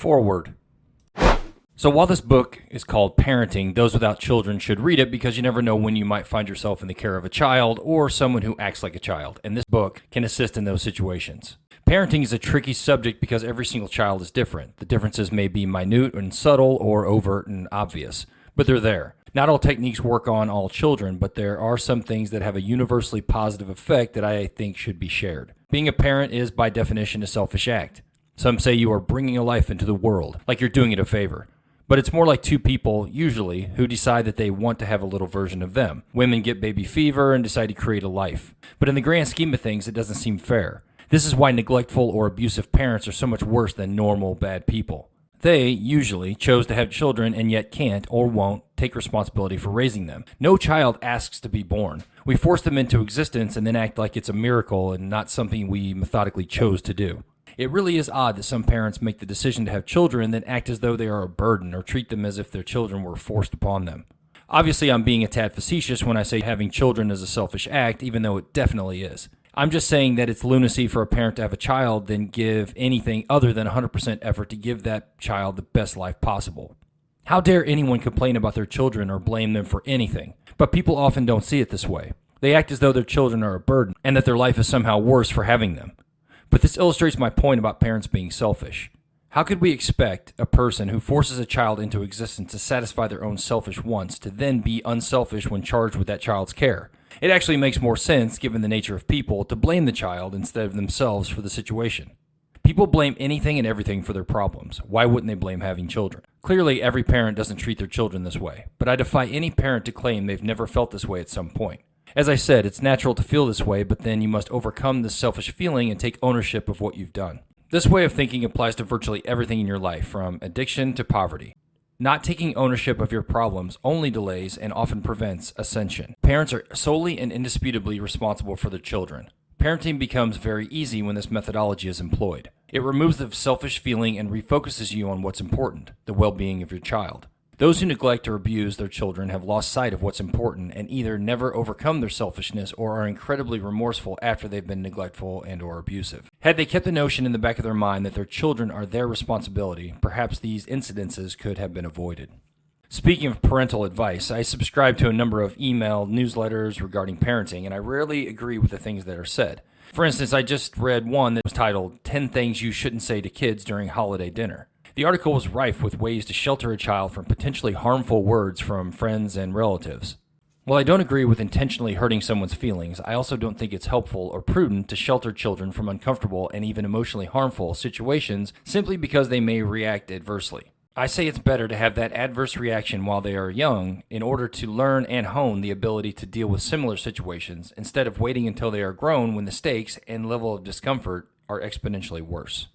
Forward. So while this book is called Parenting, those without children should read it because you never know when you might find yourself in the care of a child or someone who acts like a child, and this book can assist in those situations. Parenting is a tricky subject because every single child is different. The differences may be minute and subtle or overt and obvious, but they're there. Not all techniques work on all children, but there are some things that have a universally positive effect that I think should be shared. Being a parent is, by definition, a selfish act. Some say you are bringing a life into the world, like you're doing it a favor. But it's more like two people, usually, who decide that they want to have a little version of them. Women get baby fever and decide to create a life. But in the grand scheme of things, it doesn't seem fair. This is why neglectful or abusive parents are so much worse than normal bad people. They, usually, chose to have children and yet can't or won't take responsibility for raising them. No child asks to be born. We force them into existence and then act like it's a miracle and not something we methodically chose to do. It really is odd that some parents make the decision to have children and then act as though they are a burden or treat them as if their children were forced upon them. Obviously, I'm being a tad facetious when I say having children is a selfish act, even though it definitely is. I'm just saying that it's lunacy for a parent to have a child than give anything other than 100% effort to give that child the best life possible. How dare anyone complain about their children or blame them for anything? But people often don't see it this way. They act as though their children are a burden and that their life is somehow worse for having them. But this illustrates my point about parents being selfish. How could we expect a person who forces a child into existence to satisfy their own selfish wants to then be unselfish when charged with that child's care? It actually makes more sense, given the nature of people, to blame the child instead of themselves for the situation. People blame anything and everything for their problems. Why wouldn't they blame having children? Clearly, every parent doesn't treat their children this way, but I defy any parent to claim they've never felt this way at some point. As I said, it's natural to feel this way, but then you must overcome this selfish feeling and take ownership of what you've done. This way of thinking applies to virtually everything in your life, from addiction to poverty. Not taking ownership of your problems only delays and often prevents ascension. Parents are solely and indisputably responsible for their children. Parenting becomes very easy when this methodology is employed. It removes the selfish feeling and refocuses you on what's important, the well-being of your child. Those who neglect or abuse their children have lost sight of what's important and either never overcome their selfishness or are incredibly remorseful after they've been neglectful and or abusive. Had they kept the notion in the back of their mind that their children are their responsibility, perhaps these incidences could have been avoided. Speaking of parental advice, I subscribe to a number of email newsletters regarding parenting, and I rarely agree with the things that are said. For instance, I just read one that was titled 10 Things You Shouldn't Say to Kids During Holiday Dinner. The article was rife with ways to shelter a child from potentially harmful words from friends and relatives. While I don't agree with intentionally hurting someone's feelings, I also don't think it's helpful or prudent to shelter children from uncomfortable and even emotionally harmful situations simply because they may react adversely. I say it's better to have that adverse reaction while they are young in order to learn and hone the ability to deal with similar situations instead of waiting until they are grown when the stakes and level of discomfort are exponentially worse.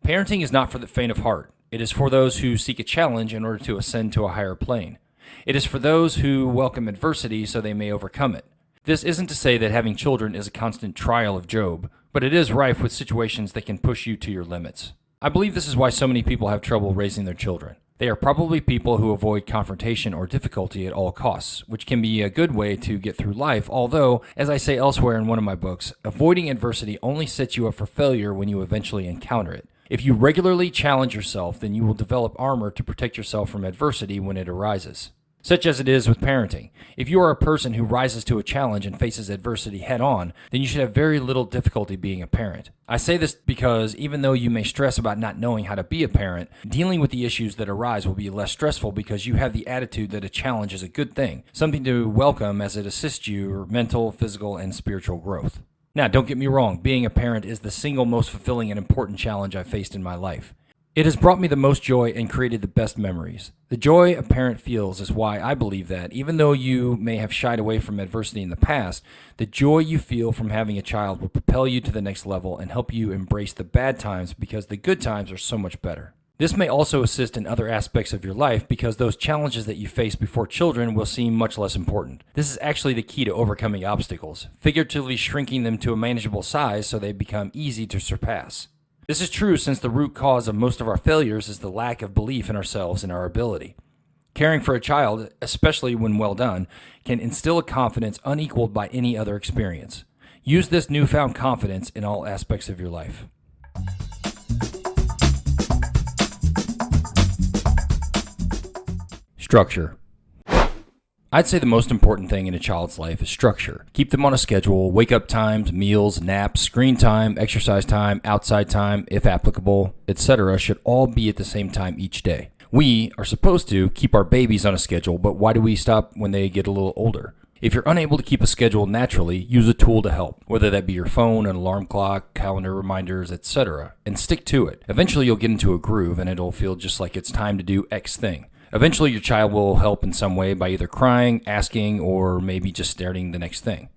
Parenting is not for the faint of heart. It is for those who seek a challenge in order to ascend to a higher plane. It is for those who welcome adversity so they may overcome it. This isn't to say that having children is a constant trial of Job, but it is rife with situations that can push you to your limits. I believe this is why so many people have trouble raising their children. They are probably people who avoid confrontation or difficulty at all costs, which can be a good way to get through life, although, as I say elsewhere in one of my books, avoiding adversity only sets you up for failure when you eventually encounter it. If you regularly challenge yourself, then you will develop armor to protect yourself from adversity when it arises. Such as it is with parenting. If you are a person who rises to a challenge and faces adversity head-on, then you should have very little difficulty being a parent. I say this because even though you may stress about not knowing how to be a parent, dealing with the issues that arise will be less stressful because you have the attitude that a challenge is a good thing, something to welcome as it assists your mental, physical, and spiritual growth. Now, don't get me wrong, being a parent is the single most fulfilling and important challenge I've faced in my life. It has brought me the most joy and created the best memories. The joy a parent feels is why I believe that, even though you may have shied away from adversity in the past, the joy you feel from having a child will propel you to the next level and help you embrace the bad times because the good times are so much better. This may also assist in other aspects of your life because those challenges that you face before children will seem much less important. This is actually the key to overcoming obstacles, figuratively shrinking them to a manageable size so they become easy to surpass. This is true since the root cause of most of our failures is the lack of belief in ourselves and our ability. Caring for a child, especially when well done, can instill a confidence unequaled by any other experience. Use this newfound confidence in all aspects of your life. Structure. I'd say the most important thing in a child's life is structure. Keep them on a schedule. Wake up times, meals, naps, screen time, exercise time, outside time, if applicable, etc. should all be at the same time each day. We are supposed to keep our babies on a schedule, but why do we stop when they get a little older? If you're unable to keep a schedule naturally, use a tool to help, whether that be your phone, an alarm clock, calendar reminders, etc., and stick to it. Eventually you'll get into a groove and it'll feel just like it's time to do X thing. Eventually your child will help in some way by either crying, asking, or maybe just starting the next thing.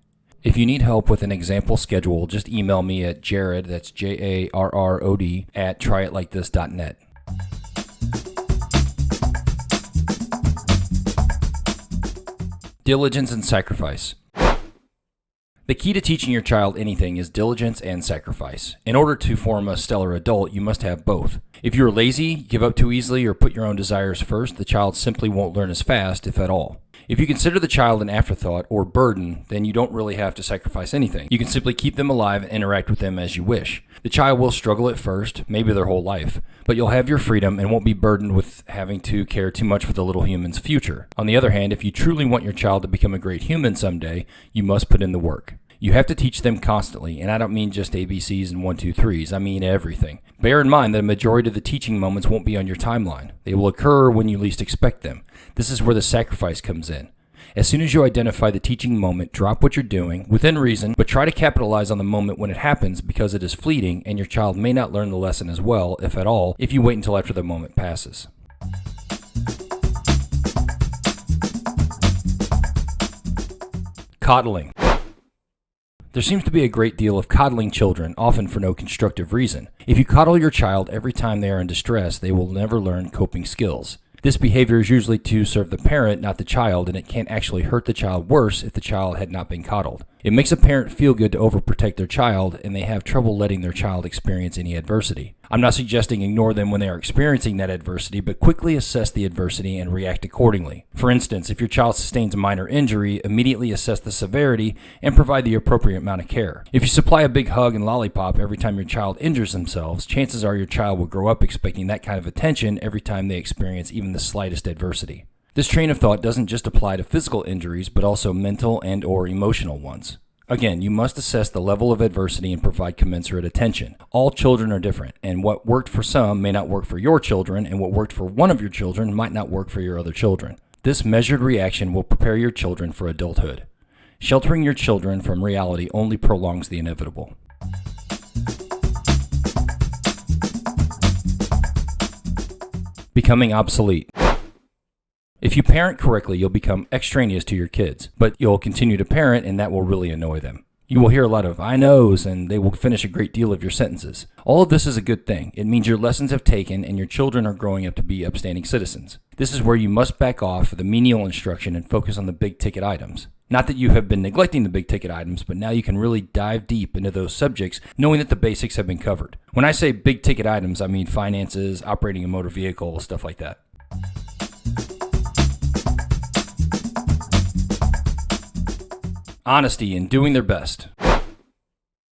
If you need help with an example schedule, just email me at Jarrod, that's Jarrod, at tryitlikethis.net. Diligence and sacrifice. The key to teaching your child anything is diligence and sacrifice. In order to form a stellar adult, you must have both. If you're lazy, give up too easily, or put your own desires first, the child simply won't learn as fast, if at all. If you consider the child an afterthought or burden, then you don't really have to sacrifice anything. You can simply keep them alive and interact with them as you wish. The child will struggle at first, maybe their whole life, but you'll have your freedom and won't be burdened with having to care too much for the little human's future. On the other hand, if you truly want your child to become a great human someday, you must put in the work. You have to teach them constantly, and I don't mean just ABCs and 1, 2, 3s, I mean everything. Bear in mind that a majority of the teaching moments won't be on your timeline. They will occur when you least expect them. This is where the sacrifice comes in. As soon as you identify the teaching moment, drop what you're doing, within reason, but try to capitalize on the moment when it happens because it is fleeting and your child may not learn the lesson as well, if at all, if you wait until after the moment passes. Coddling. There seems to be a great deal of coddling children, often for no constructive reason. If you coddle your child every time they are in distress, they will never learn coping skills. This behavior is usually to serve the parent, not the child, and it can actually hurt the child worse if the child had not been coddled. It makes a parent feel good to overprotect their child, and they have trouble letting their child experience any adversity. I'm not suggesting ignore them when they are experiencing that adversity, but quickly assess the adversity and react accordingly. For instance, if your child sustains a minor injury, immediately assess the severity and provide the appropriate amount of care. If you supply a big hug and lollipop every time your child injures themselves, chances are your child will grow up expecting that kind of attention every time they experience even the slightest adversity. This train of thought doesn't just apply to physical injuries, but also mental and or emotional ones. Again, you must assess the level of adversity and provide commensurate attention. All children are different, and what worked for some may not work for your children, and what worked for one of your children might not work for your other children. This measured reaction will prepare your children for adulthood. Sheltering your children from reality only prolongs the inevitable. Becoming obsolete. If you parent correctly, you'll become extraneous to your kids, but you'll continue to parent and that will really annoy them. You will hear a lot of "I knows" and they will finish a great deal of your sentences. All of this is a good thing. It means your lessons have taken and your children are growing up to be upstanding citizens. This is where you must back off the menial instruction and focus on the big ticket items. Not that you have been neglecting the big ticket items, but now you can really dive deep into those subjects knowing that the basics have been covered. When I say big ticket items, I mean finances, operating a motor vehicle, stuff like that. Honesty and doing their best.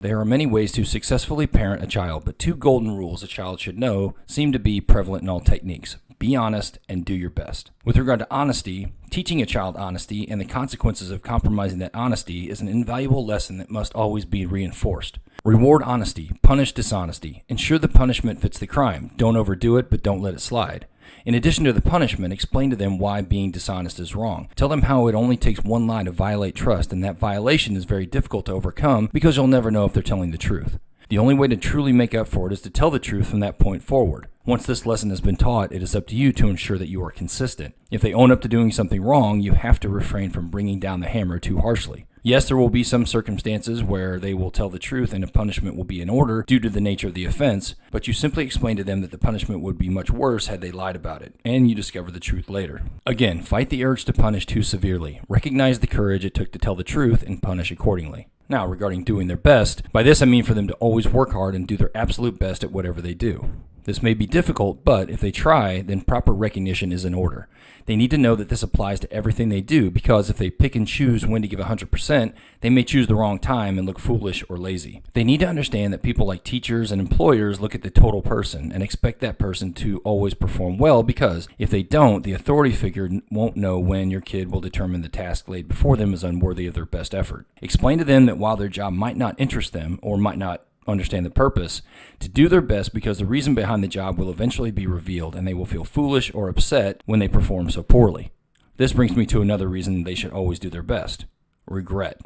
There are many ways to successfully parent a child, but 2 golden rules a child should know seem to be prevalent in all techniques. Be honest and do your best. With regard to honesty, teaching a child honesty and the consequences of compromising that honesty is an invaluable lesson that must always be reinforced. Reward honesty, punish dishonesty. Ensure the punishment fits the crime. Don't overdo it, but don't let it slide. In addition to the punishment, explain to them why being dishonest is wrong. Tell them how it only takes one lie to violate trust, and that violation is very difficult to overcome because you'll never know if they're telling the truth. The only way to truly make up for it is to tell the truth from that point forward. Once this lesson has been taught, it is up to you to ensure that you are consistent. If they own up to doing something wrong, you have to refrain from bringing down the hammer too harshly. Yes, there will be some circumstances where they will tell the truth and a punishment will be in order due to the nature of the offense, but you simply explain to them that the punishment would be much worse had they lied about it, and you discover the truth later. Again, fight the urge to punish too severely. Recognize the courage it took to tell the truth and punish accordingly. Now, regarding doing their best, by this I mean for them to always work hard and do their absolute best at whatever they do. This may be difficult, but if they try, then proper recognition is in order. They need to know that this applies to everything they do, because if they pick and choose when to give 100%, they may choose the wrong time and look foolish or lazy. They need to understand that people like teachers and employers look at the total person and expect that person to always perform well, because if they don't, the authority figure won't know when your kid will determine the task laid before them is unworthy of their best effort. Explain to them that while their job might not interest them or might not understand the purpose, to do their best, because the reason behind the job will eventually be revealed and they will feel foolish or upset when they perform so poorly. This brings me to another reason they should always do their best: regret.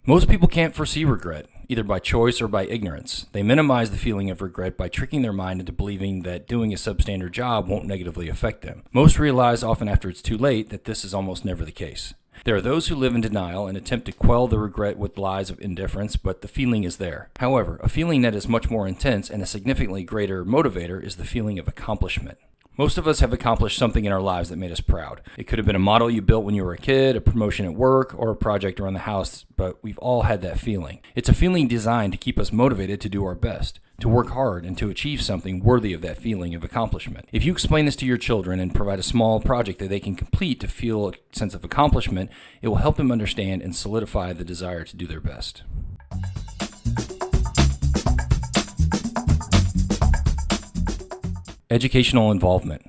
Most people can't foresee regret, either by choice or by ignorance. They minimize the feeling of regret by tricking their mind into believing that doing a substandard job won't negatively affect them. Most realize, often after it's too late, that this is almost never the case. There are those who live in denial and attempt to quell the regret with lies of indifference, but the feeling is there. However, a feeling that is much more intense and a significantly greater motivator is the feeling of accomplishment. Most of us have accomplished something in our lives that made us proud. It could have been a model you built when you were a kid, a promotion at work, or a project around the house, but we've all had that feeling. It's a feeling designed to keep us motivated to do our best, to work hard, and to achieve something worthy of that feeling of accomplishment. If you explain this to your children and provide a small project that they can complete to feel a sense of accomplishment, it will help them understand and solidify the desire to do their best. Educational involvement.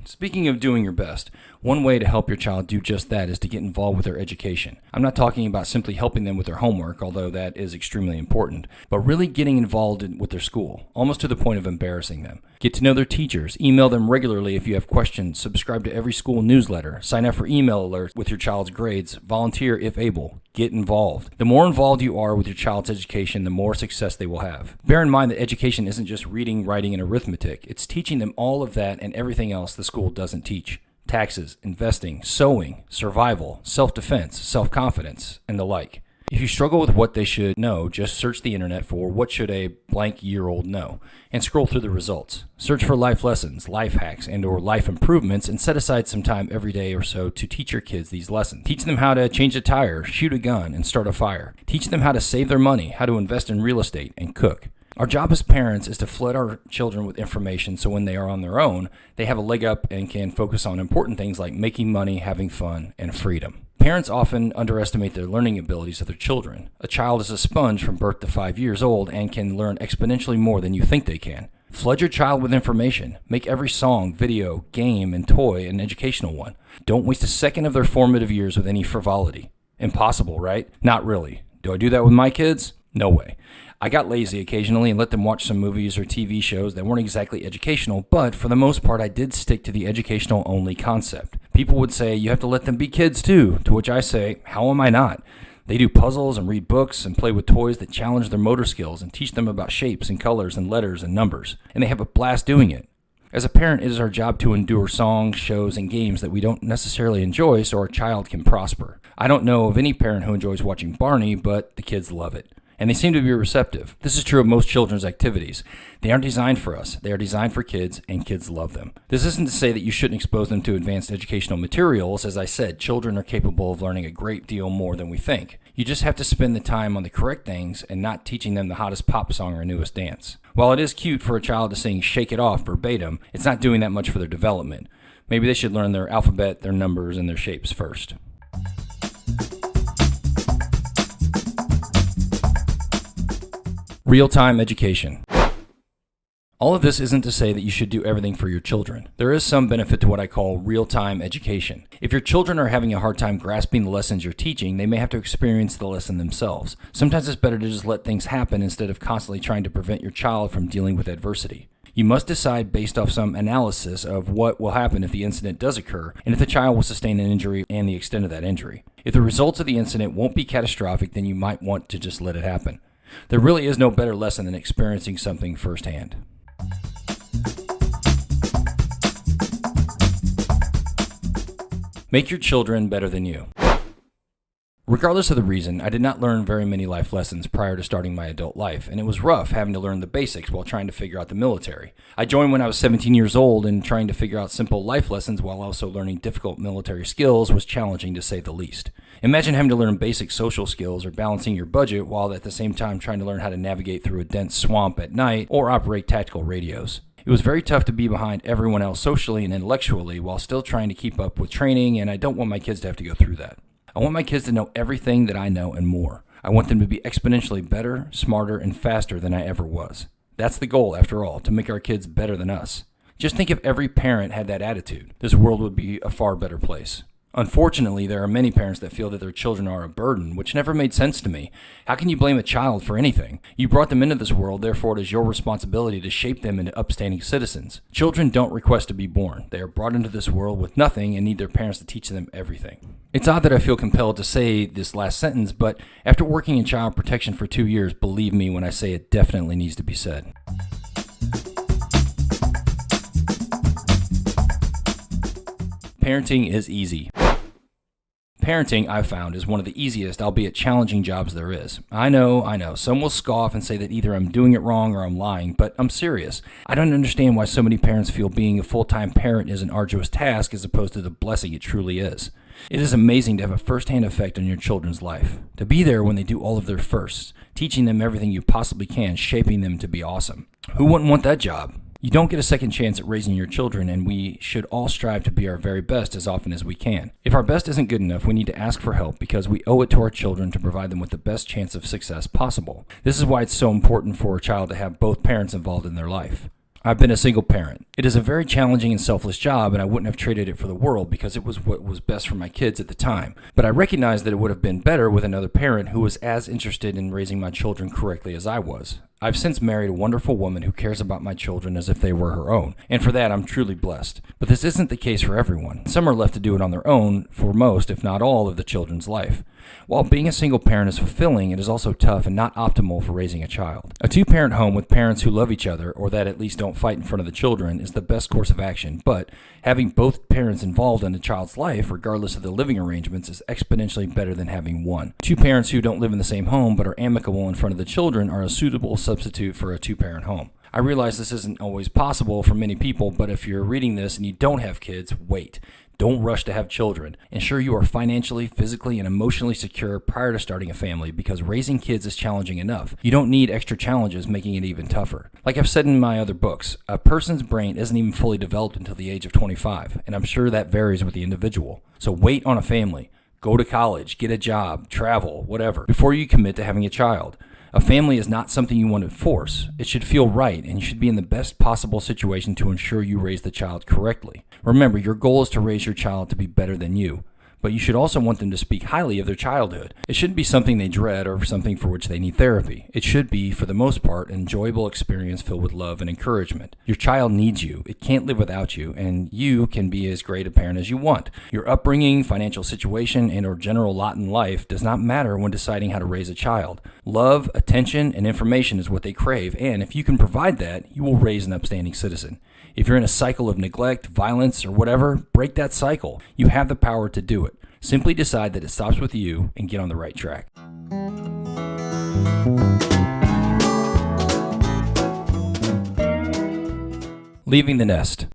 Speaking of doing your best, one way to help your child do just that is to get involved with their education. I'm not talking about simply helping them with their homework, although that is extremely important, but really getting involved with their school, almost to the point of embarrassing them. Get to know their teachers, email them regularly if you have questions, subscribe to every school newsletter, sign up for email alerts with your child's grades, volunteer if able. Get involved. The more involved you are with your child's education, the more success they will have. Bear in mind that education isn't just reading, writing, and arithmetic. It's teaching them all of that and everything else the school doesn't teach. Taxes, investing, sewing, survival, self-defense, self-confidence, and the like. If you struggle with what they should know, just search the internet for "what should a blank year-old know" and scroll through the results. Search for life lessons, life hacks, and or life improvements, and set aside some time every day or so to teach your kids these lessons. Teach them how to change a tire, shoot a gun, and start a fire. Teach them how to save their money, how to invest in real estate, and cook. Our job as parents is to flood our children with information so when they are on their own, they have a leg up and can focus on important things like making money, having fun, and freedom. Parents often underestimate their learning abilities of their children. A child is a sponge from birth to 5 years old and can learn exponentially more than you think they can. Flood your child with information. Make every song, video, game, and toy an educational one. Don't waste a second of their formative years with any frivolity. Impossible, right? Not really. Do I do that with my kids? No way. I got lazy occasionally and let them watch some movies or TV shows that weren't exactly educational, but for the most part I did stick to the educational only concept. People would say, you have to let them be kids too, to which I say, how am I not? They do puzzles and read books and play with toys that challenge their motor skills and teach them about shapes and colors and letters and numbers, and they have a blast doing it. As a parent, it is our job to endure songs, shows, and games that we don't necessarily enjoy so our child can prosper. I don't know of any parent who enjoys watching Barney, but the kids love it. And they seem to be receptive. This is true of most children's activities. They aren't designed for us. They are designed for kids, and kids love them. This isn't to say that you shouldn't expose them to advanced educational materials. As I said, children are capable of learning a great deal more than we think. You just have to spend the time on the correct things and not teaching them the hottest pop song or newest dance. While it is cute for a child to sing "Shake It Off" verbatim, it's not doing that much for their development. Maybe they should learn their alphabet, their numbers, and their shapes first. Real-time education. All of this isn't to say that you should do everything for your children. There is some benefit to what I call real-time education. If your children are having a hard time grasping the lessons you're teaching, they may have to experience the lesson themselves. Sometimes it's better to just let things happen instead of constantly trying to prevent your child from dealing with adversity. You must decide based off some analysis of what will happen if the incident does occur, and if the child will sustain an injury and the extent of that injury. If the results of the incident won't be catastrophic, then you might want to just let it happen. There really is no better lesson than experiencing something firsthand. Make your children better than you. Regardless of the reason, I did not learn very many life lessons prior to starting my adult life, and it was rough having to learn the basics while trying to figure out the military. I joined when I was 17 years old, and trying to figure out simple life lessons while also learning difficult military skills was challenging to say the least. Imagine having to learn basic social skills or balancing your budget while at the same time trying to learn how to navigate through a dense swamp at night or operate tactical radios. It was very tough to be behind everyone else socially and intellectually while still trying to keep up with training, and I don't want my kids to have to go through that. I want my kids to know everything that I know and more. I want them to be exponentially better, smarter, and faster than I ever was. That's the goal, after all, to make our kids better than us. Just think if every parent had that attitude. This world would be a far better place. Unfortunately, there are many parents that feel that their children are a burden, which never made sense to me. How can you blame a child for anything? You brought them into this world, therefore it is your responsibility to shape them into upstanding citizens. Children don't request to be born. They are brought into this world with nothing and need their parents to teach them everything. It's odd that I feel compelled to say this last sentence, but after working in child protection for 2 years, believe me when I say it definitely needs to be said. Parenting is easy. Parenting, I've found, is one of the easiest, albeit challenging jobs there is. I know. Some will scoff and say that either I'm doing it wrong or I'm lying, but I'm serious. I don't understand why so many parents feel being a full-time parent is an arduous task as opposed to the blessing it truly is. It is amazing to have a first-hand effect on your children's life, to be there when they do all of their firsts, teaching them everything you possibly can, shaping them to be awesome. Who wouldn't want that job? You don't get a second chance at raising your children, and we should all strive to be our very best as often as we can. If our best isn't good enough, we need to ask for help because we owe it to our children to provide them with the best chance of success possible. This is why it's so important for a child to have both parents involved in their life. I've been a single parent. It is a very challenging and selfless job, and I wouldn't have traded it for the world because it was what was best for my kids at the time. But I recognize that it would have been better with another parent who was as interested in raising my children correctly as I was. I've since married a wonderful woman who cares about my children as if they were her own, and for that I'm truly blessed. But this isn't the case for everyone. Some are left to do it on their own for most, if not all, of the children's life. While being a single parent is fulfilling, it is also tough and not optimal for raising a child. A two-parent home with parents who love each other, or that at least don't fight in front of the children, is the best course of action, but having both parents involved in a child's life, regardless of the living arrangements, is exponentially better than having one. Two parents who don't live in the same home but are amicable in front of the children are a suitable substitute for a two-parent home. I realize this isn't always possible for many people, but if you're reading this and you don't have kids, wait. Don't rush to have children. Ensure you are financially, physically, and emotionally secure prior to starting a family because raising kids is challenging enough. You don't need extra challenges making it even tougher. Like I've said in my other books, a person's brain isn't even fully developed until the age of 25, and I'm sure that varies with the individual. So wait on a family. Go to college, get a job, travel, whatever, before you commit to having a child. A family is not something you want to force. It should feel right, and you should be in the best possible situation to ensure you raise the child correctly. Remember, your goal is to raise your child to be better than you, but you should also want them to speak highly of their childhood. It shouldn't be something they dread or something for which they need therapy. It should be, for the most part, an enjoyable experience filled with love and encouragement. Your child needs you. It can't live without you, and you can be as great a parent as you want. Your upbringing, financial situation, and or general lot in life does not matter when deciding how to raise a child. Love, attention, and information is what they crave, and if you can provide that, you will raise an upstanding citizen. If you're in a cycle of neglect, violence, or whatever, break that cycle. You have the power to do it. Simply decide that it stops with you and get on the right track. Leaving the nest.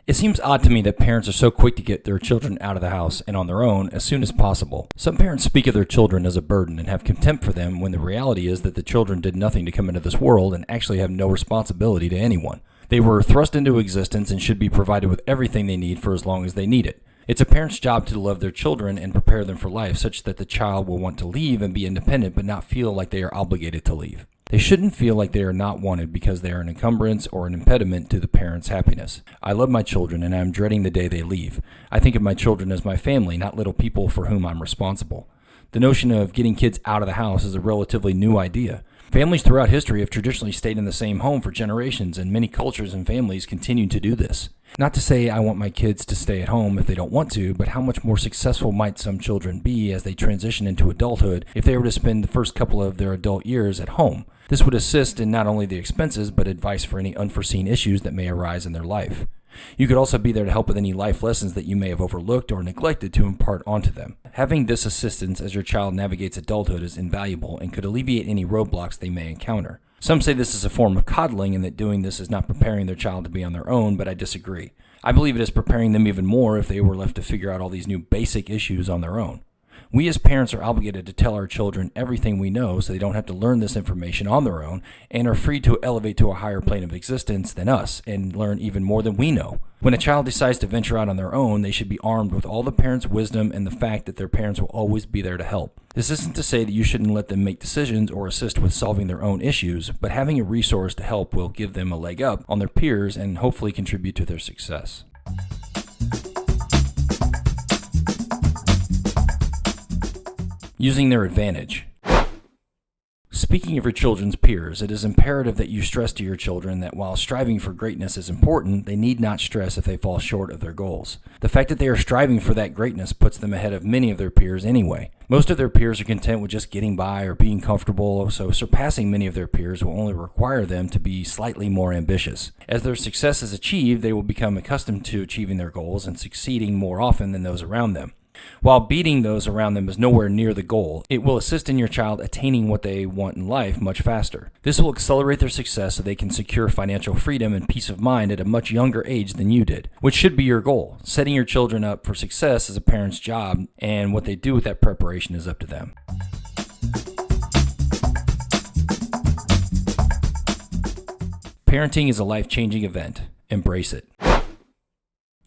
It seems odd to me that parents are so quick to get their children out of the house and on their own as soon as possible. Some parents speak of their children as a burden and have contempt for them when the reality is that the children did nothing to come into this world and actually have no responsibility to anyone. They were thrust into existence and should be provided with everything they need for as long as they need it. It's a parent's job to love their children and prepare them for life such that the child will want to leave and be independent but not feel like they are obligated to leave. They shouldn't feel like they are not wanted because they are an encumbrance or an impediment to the parent's happiness. I love my children and I am dreading the day they leave. I think of my children as my family, not little people for whom I'm responsible. The notion of getting kids out of the house is a relatively new idea. Families throughout history have traditionally stayed in the same home for generations, and many cultures and families continue to do this. Not to say I want my kids to stay at home if they don't want to, but how much more successful might some children be as they transition into adulthood if they were to spend the first couple of their adult years at home? This would assist in not only the expenses, but advice for any unforeseen issues that may arise in their life. You could also be there to help with any life lessons that you may have overlooked or neglected to impart onto them. Having this assistance as your child navigates adulthood is invaluable and could alleviate any roadblocks they may encounter. Some say this is a form of coddling and that doing this is not preparing their child to be on their own, but I disagree. I believe it is preparing them even more if they were left to figure out all these new basic issues on their own. We as parents are obligated to tell our children everything we know so they don't have to learn this information on their own and are free to elevate to a higher plane of existence than us and learn even more than we know. When a child decides to venture out on their own, they should be armed with all the parents' wisdom and the fact that their parents will always be there to help. This isn't to say that you shouldn't let them make decisions or assist with solving their own issues, but having a resource to help will give them a leg up on their peers and hopefully contribute to their success. Using their advantage. Speaking of your children's peers, it is imperative that you stress to your children that while striving for greatness is important, they need not stress if they fall short of their goals. The fact that they are striving for that greatness puts them ahead of many of their peers anyway. Most of their peers are content with just getting by or being comfortable, so surpassing many of their peers will only require them to be slightly more ambitious. As their success is achieved, they will become accustomed to achieving their goals and succeeding more often than those around them. While beating those around them is nowhere near the goal, it will assist in your child attaining what they want in life much faster. This will accelerate their success so they can secure financial freedom and peace of mind at a much younger age than you did, which should be your goal. Setting your children up for success is a parent's job, and what they do with that preparation is up to them. Parenting is a life-changing event. Embrace it.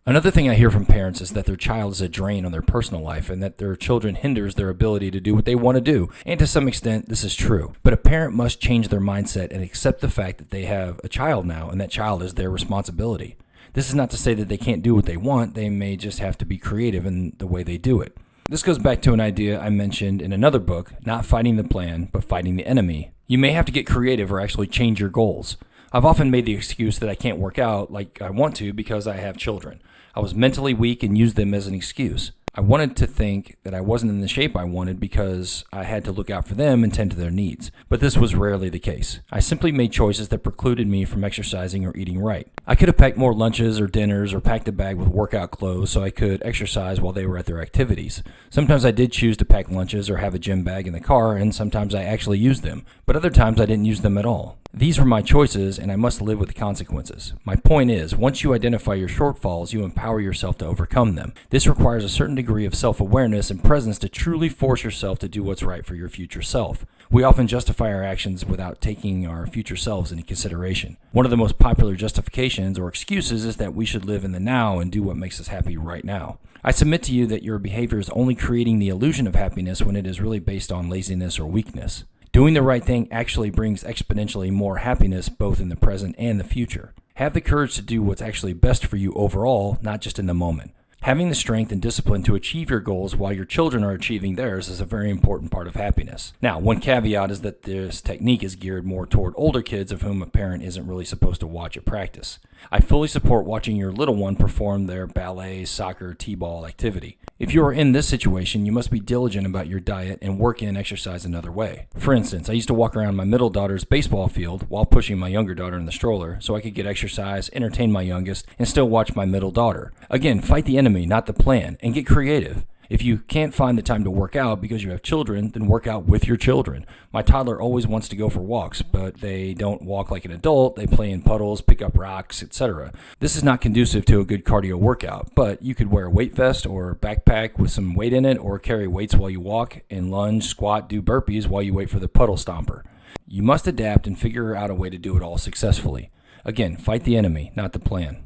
Another thing I hear from parents is that their child is a drain on their personal life and that their children hinders their ability to do what they want to do. And to some extent, this is true. But a parent must change their mindset and accept the fact that they have a child now and that child is their responsibility. This is not to say that they can't do what they want. They may just have to be creative in the way they do it. This goes back to an idea I mentioned in another book, Not Fighting the Plan, but Fighting the Enemy. You may have to get creative or actually change your goals. I've often made the excuse that I can't work out like I want to because I have children. I was mentally weak and used them as an excuse. I wanted to think that I wasn't in the shape I wanted because I had to look out for them and tend to their needs. But this was rarely the case. I simply made choices that precluded me from exercising or eating right. I could have packed more lunches or dinners or packed a bag with workout clothes so I could exercise while they were at their activities. Sometimes I did choose to pack lunches or have a gym bag in the car, and sometimes I actually used them. But other times I didn't use them at all. These were my choices, and I must live with the consequences. My point is, once you identify your shortfalls, you empower yourself to overcome them. This requires a certain degree of self-awareness and presence to truly force yourself to do what's right for your future self. We often justify our actions without taking our future selves into consideration. One of the most popular justifications or excuses is that we should live in the now and do what makes us happy right now. I submit to you that your behavior is only creating the illusion of happiness when it is really based on laziness or weakness. Doing the right thing actually brings exponentially more happiness both in the present and the future. Have the courage to do what's actually best for you overall, not just in the moment. Having the strength and discipline to achieve your goals while your children are achieving theirs is a very important part of happiness. Now, one caveat is that this technique is geared more toward older kids of whom a parent isn't really supposed to watch at practice. I fully support watching your little one perform their ballet, soccer, t-ball activity. If you are in this situation, you must be diligent about your diet and work in and exercise another way. For instance, I used to walk around my middle daughter's baseball field while pushing my younger daughter in the stroller so I could get exercise, entertain my youngest, and still watch my middle daughter. Again, fight the enemy, not the plan, and get creative. If you can't find the time to work out because you have children, then work out with your children. My toddler always wants to go for walks, but they don't walk like an adult. They play in puddles, pick up rocks, etc. This is not conducive to a good cardio workout, but you could wear a weight vest or backpack with some weight in it, or carry weights while you walk and lunge, squat, do burpees while you wait for the puddle stomper. You must adapt and figure out a way to do it all successfully. Again, fight the enemy, not the plan.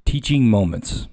Teaching moments.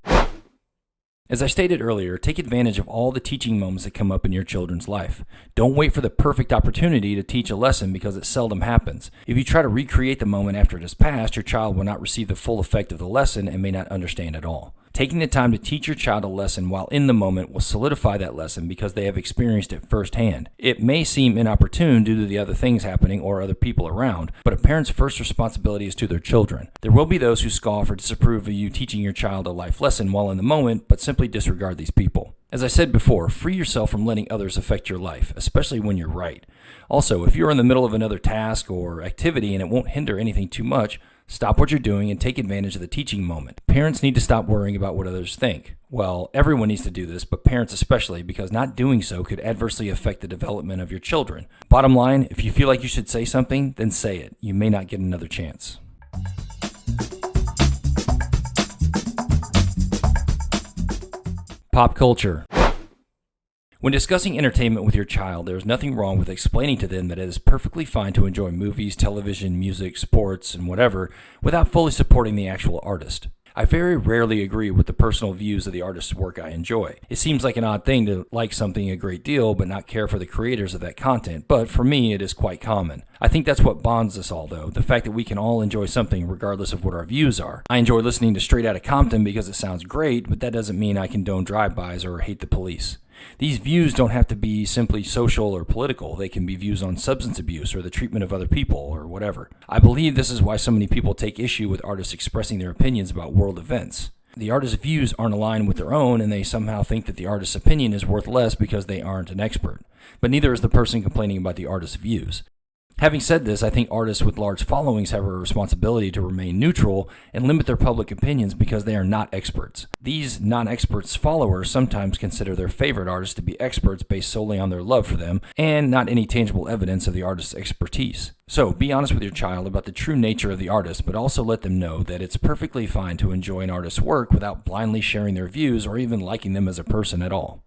As I stated earlier, take advantage of all the teaching moments that come up in your children's life. Don't wait for the perfect opportunity to teach a lesson because it seldom happens. If you try to recreate the moment after it has passed, your child will not receive the full effect of the lesson and may not understand at all. Taking the time to teach your child a lesson while in the moment will solidify that lesson because they have experienced it firsthand. It may seem inopportune due to the other things happening or other people around, but a parent's first responsibility is to their children. There will be those who scoff or disapprove of you teaching your child a life lesson while in the moment, but simply disregard these people. As I said before, free yourself from letting others affect your life, especially when you're right. Also, if you're in the middle of another task or activity and it won't hinder anything too much, stop what you're doing and take advantage of the teaching moment. Parents need to stop worrying about what others think. Well, everyone needs to do this, but parents especially, because not doing so could adversely affect the development of your children. Bottom line, if you feel like you should say something, then say it. You may not get another chance. Pop culture. When discussing entertainment with your child, there is nothing wrong with explaining to them that it is perfectly fine to enjoy movies, television, music, sports, and whatever without fully supporting the actual artist. I very rarely agree with the personal views of the artist's work I enjoy. It seems like an odd thing to like something a great deal but not care for the creators of that content, but for me it is quite common. I think that's what bonds us all though, the fact that we can all enjoy something regardless of what our views are. I enjoy listening to Straight Outta Compton because it sounds great, but that doesn't mean I condone drive-bys or hate the police. These views don't have to be simply social or political. They can be views on substance abuse or the treatment of other people or whatever. I believe this is why so many people take issue with artists expressing their opinions about world events. The artist's views aren't aligned with their own, and they somehow think that the artist's opinion is worth less because they aren't an expert. But neither is the person complaining about the artist's views. Having said this, I think artists with large followings have a responsibility to remain neutral and limit their public opinions because they are not experts. These non-experts' followers sometimes consider their favorite artists to be experts based solely on their love for them and not any tangible evidence of the artist's expertise. So be honest with your child about the true nature of the artist, but also let them know that it's perfectly fine to enjoy an artist's work without blindly sharing their views or even liking them as a person at all.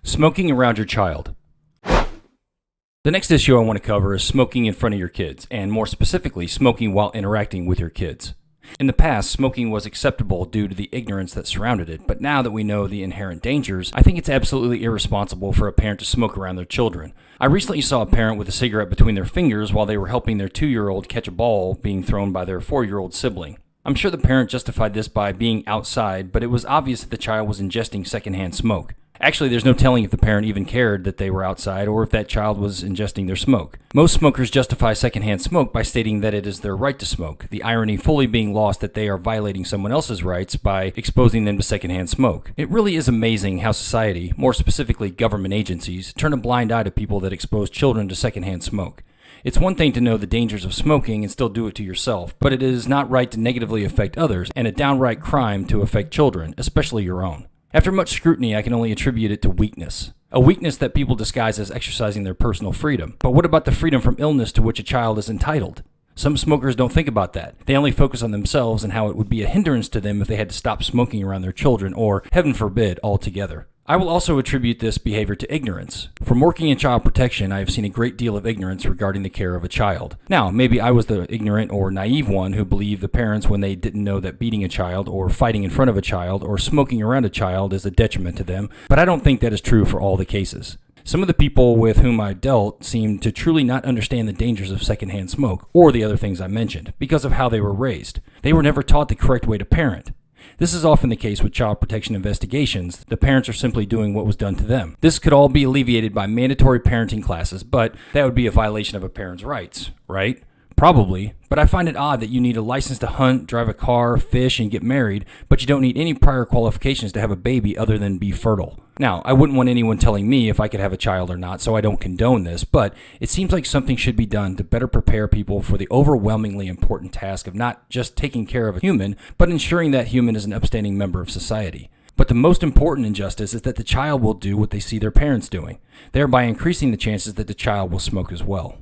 Smoking around your child. The next issue I want to cover is smoking in front of your kids, and more specifically, smoking while interacting with your kids. In the past, smoking was acceptable due to the ignorance that surrounded it, but now that we know the inherent dangers, I think it's absolutely irresponsible for a parent to smoke around their children. I recently saw a parent with a cigarette between their fingers while they were helping their 2-year-old catch a ball being thrown by their 4-year-old sibling. I'm sure the parent justified this by being outside, but it was obvious that the child was ingesting secondhand smoke. Actually, there's no telling if the parent even cared that they were outside or if that child was ingesting their smoke. Most smokers justify secondhand smoke by stating that it is their right to smoke, the irony fully being lost that they are violating someone else's rights by exposing them to secondhand smoke. It really is amazing how society, more specifically government agencies, turn a blind eye to people that expose children to secondhand smoke. It's one thing to know the dangers of smoking and still do it to yourself, but it is not right to negatively affect others and a downright crime to affect children, especially your own. After much scrutiny, I can only attribute it to weakness. A weakness that people disguise as exercising their personal freedom. But what about the freedom from illness to which a child is entitled? Some smokers don't think about that. They only focus on themselves and how it would be a hindrance to them if they had to stop smoking around their children or, heaven forbid, altogether. I will also attribute this behavior to ignorance. From working in child protection, I have seen a great deal of ignorance regarding the care of a child. Now, maybe I was the ignorant or naive one who believed the parents when they didn't know that beating a child or fighting in front of a child or smoking around a child is a detriment to them, but I don't think that is true for all the cases. Some of the people with whom I dealt seemed to truly not understand the dangers of secondhand smoke or the other things I mentioned because of how they were raised. They were never taught the correct way to parent. This is often the case with child protection investigations. The parents are simply doing what was done to them. This could all be alleviated by mandatory parenting classes, but that would be a violation of a parent's rights, right? Probably, but I find it odd that you need a license to hunt, drive a car, fish, and get married, but you don't need any prior qualifications to have a baby other than be fertile. Now, I wouldn't want anyone telling me if I could have a child or not, so I don't condone this, but it seems like something should be done to better prepare people for the overwhelmingly important task of not just taking care of a human, but ensuring that human is an upstanding member of society. But the most important injustice is that the child will do what they see their parents doing, thereby increasing the chances that the child will smoke as well.